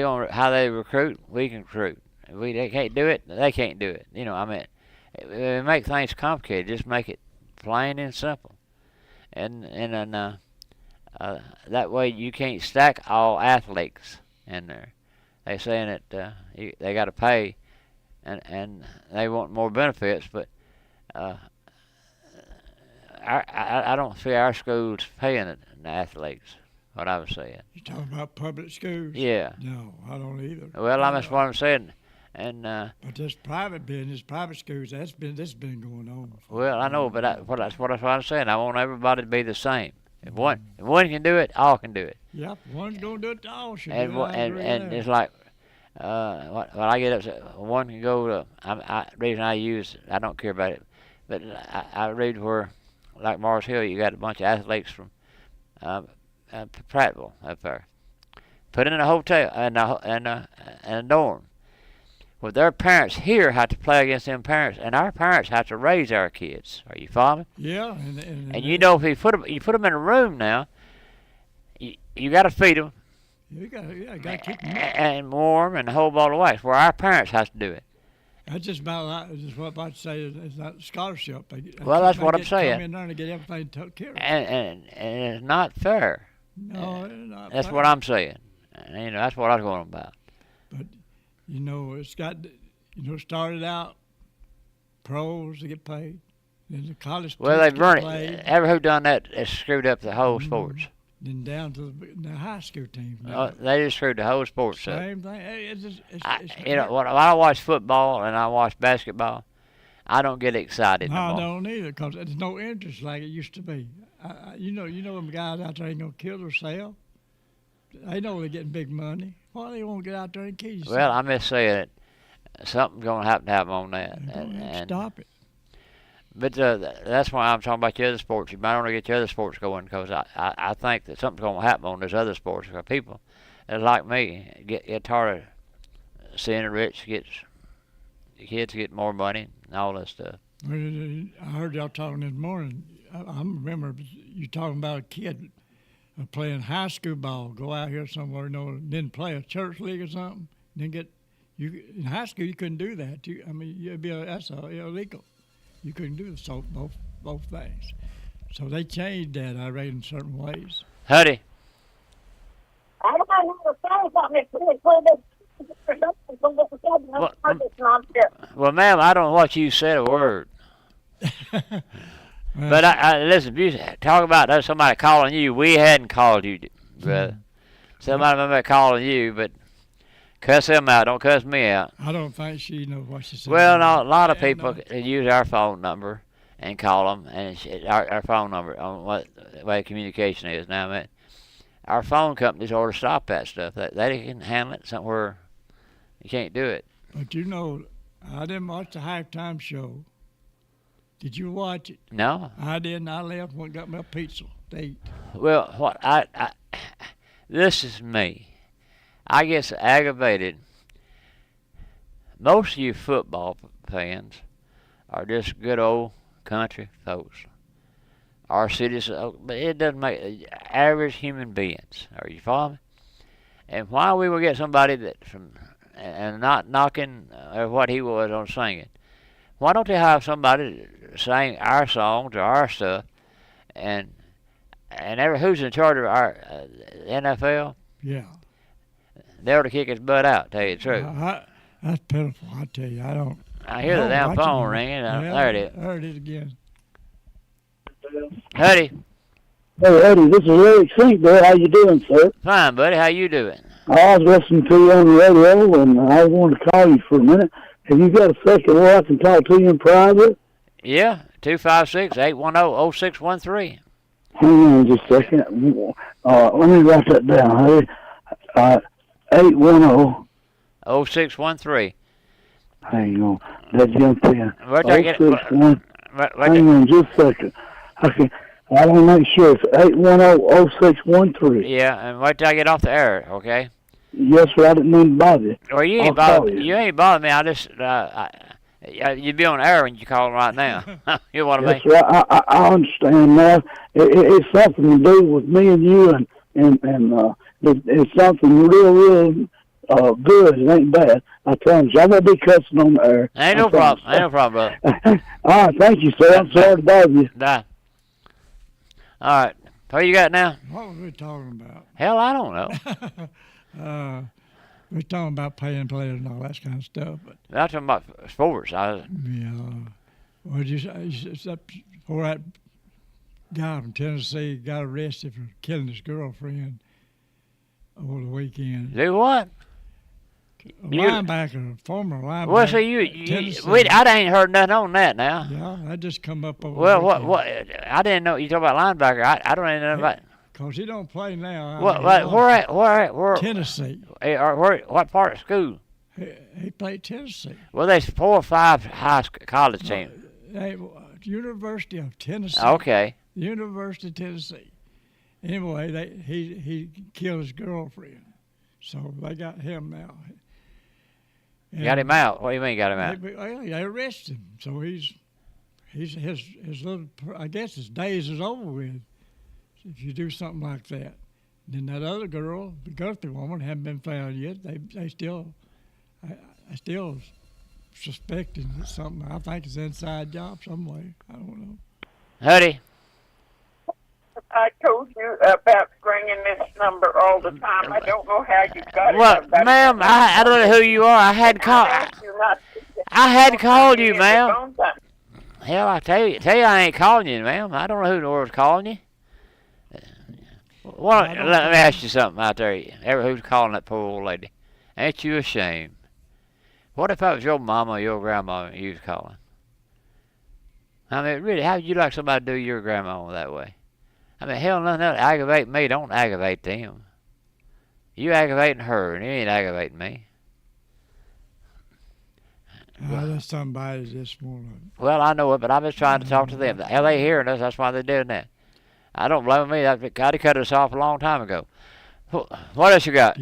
gonna how they recruit, we can recruit. If they can't do it, they can't do it. You know, I mean, if make things complicated, just make it plain and simple. And that way you can't stack all athletes in there. They saying that they got to pay, and they want more benefits, but I don't see our schools paying the athletes. What I was saying. You talking about public schools? Yeah. No, I don't either. Well, that's what I'm saying. And but this private business, private schools, this been going on. Well, I know, but that's what I'm saying. I want everybody to be the same. If one can do it, all can do it. Yep, one's gonna do it, all should And do it. and it's like when I get upset, one can go to. Reason I don't care about it, but I read where, like Mars Hill, you got a bunch of athletes from Prattville up there, put in a hotel and a dorm. Well, their parents here have to play against them parents, and our parents have to raise our kids. Are you following? Yeah, and you know, if you put them in a room now, you got to feed them. You got to keep them. And warm and the whole ball of wax. Where our parents have to do it. That's just about just what I'm about to say. It's not scholarship. That's what I'm saying. Come in there and get everything took care of. And it's not fair. No, it's not. That's fair. what I'm saying. And, you know, that's what I was going about. But you know, it's got, started out pros to get paid. Then the college. Well, they've run played. it. Who done that has screwed up the whole sports. Then down to the high school teams. They just screwed the whole sports up. Same thing. It's you know, when I watch football and I watch basketball, I don't get excited no more. I don't either, because there's no interest like it used to be. You know them guys out there ain't gonna kill themselves. They know they're getting big money. Why they won't get out there and kill yourself? Well, I'm just saying that something's gonna happen on that. And stop it. But that's why I'm talking about the other sports. You might want to get your other sports going, because I think that something's going to happen on those other sports. Because people that like me get tired of seeing the rich the kids get more money and all that stuff. I heard y'all talking this morning. I remember you talking about a kid playing high school ball. Go out here somewhere, then play a church league or something. Then in high school you couldn't do that. That's illegal. You couldn't do both things. So they changed that, I read, in certain ways. Hutty. Well, ma'am, I don't know what you said a word. But I listen, if you talk about somebody calling you, we hadn't called you, brother. Somebody might be calling you, but cuss them out. Don't cuss me out. I don't think she knows what she said. Well, no, a lot of people use our phone number and call them, and our phone number on what the way communication is now. Man, our phone companies ought to stop that stuff. They can handle it somewhere. You can't do it. But I didn't watch the halftime show. Did you watch it? No. I didn't. I left and got me a pizza to eat. Well, this is me. I get aggravated. Most of you football fans are just good old country folks. Our cities, but it doesn't make average human beings. Are you following me? And why we will get somebody and not knocking what he was on singing. Why don't they have somebody sing our songs or our stuff, and who's in charge of our NFL? Yeah. They ought to kick his butt out, tell you the truth. That's pitiful, I tell you. I hear the damn phone ringing. There it is. There it is again. Hutty. Hey, Eddie, this is Eric Sinkdale. How you doing, sir? Fine, buddy. How you doing? I was listening to you on the radio, and I wanted to call you for a minute. Have you got a second where I can talk to you in private? Yeah, 256-810-0613. Hang on just a second. Let me write that down. 810. 0613. Hang on. That jumped in. Where'd I get it? 061. Hang on just a second. Okay. I want to make sure it's 810-0613. Yeah, and wait till I get off the air, okay? Yes, sir. I didn't mean to bother you. Well, you ain't bothered. You ain't bothered me. I just, you'd be on air when you call right now. You know what I mean? Yes, sir. I understand now. It's something to do with me and you, and it's something real good. It ain't bad. I promise you. I'm gonna be cussing on the air. Ain't no problem. Ain't no problem, brother. All right, thank you, sir. I'm sorry to bother you. Bye. All right. What you got now? What were we talking about? Hell, I don't know. We're talking about paying players and all that kind of stuff. But I'm talking about sports. yeah, what did you say? Before that guy from Tennessee got arrested for killing his girlfriend over the weekend. Do what? A linebacker, former linebacker. Well, so I ain't heard nothing on that now. Yeah, that just come up over. Well, what? I didn't know you talk about linebacker. I don't even know about. Cause he don't play now. Where? Tennessee. What part of school? He played Tennessee. Well, there's 4 or 5 college teams. University of Tennessee. Okay. University of Tennessee. Anyway, he killed his girlfriend, so they got him now. And got him out. What do you mean got him out? They arrested him, so he's his little. I guess his days is over with. If you do something like that, then that other girl, the Guthrie woman, hadn't been found yet. They still, I still suspecting something. I think it's an inside job some way. I don't know. Hutty. I told you about ringing this number all the time. I don't know how you got it. Well, ma'am, I don't know who you are. I had called you, ma'am. Hell, I tell you, I ain't calling you, ma'am. I don't know who in the world's calling you. Well, let me ask you something out there. Who's calling that poor old lady? Ain't you ashamed? What if that was your mama or your grandma you was calling? I mean, really, how would you like somebody to do your grandma that way? I mean, hell, nothing else aggravate me. Don't aggravate them. You aggravating her, and you ain't aggravating me. There's somebody just want to. Well, I know it, but I'm just trying to talk to them. Hell, they hearing us. That's why they're doing that. I don't blame me. I'd cut us off a long time ago. What else you got?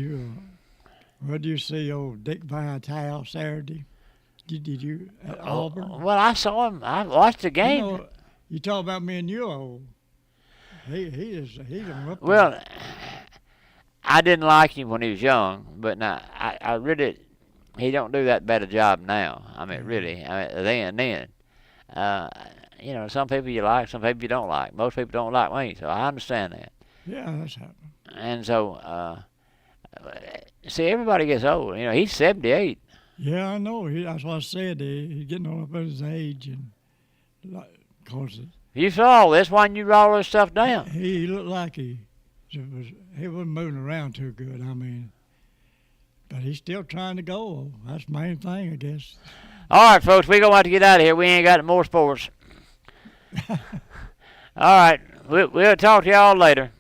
What do you see old Dick Vitale Saturday? Did you at Auburn? Well, I saw him. I watched the game. You talk about me and you old. He's up. Well, I didn't like him when he was young, but now I really, he don't do that bad a job now. I mean, really, then. You know, some people you like, some people you don't like. Most people don't like me, so I understand that. Yeah, that's happening. And so, see, everybody gets old. You know, he's 78. Yeah, I know. That's what I said. He's getting on up at his age, and cause you saw all this. Why didn't you write all this stuff down? He looked like he wasn't moving around too good. I mean, but he's still trying to go. That's the main thing, I guess. All right, folks, we're going to have to get out of here. We ain't got more sports. All right, we'll talk to y'all later.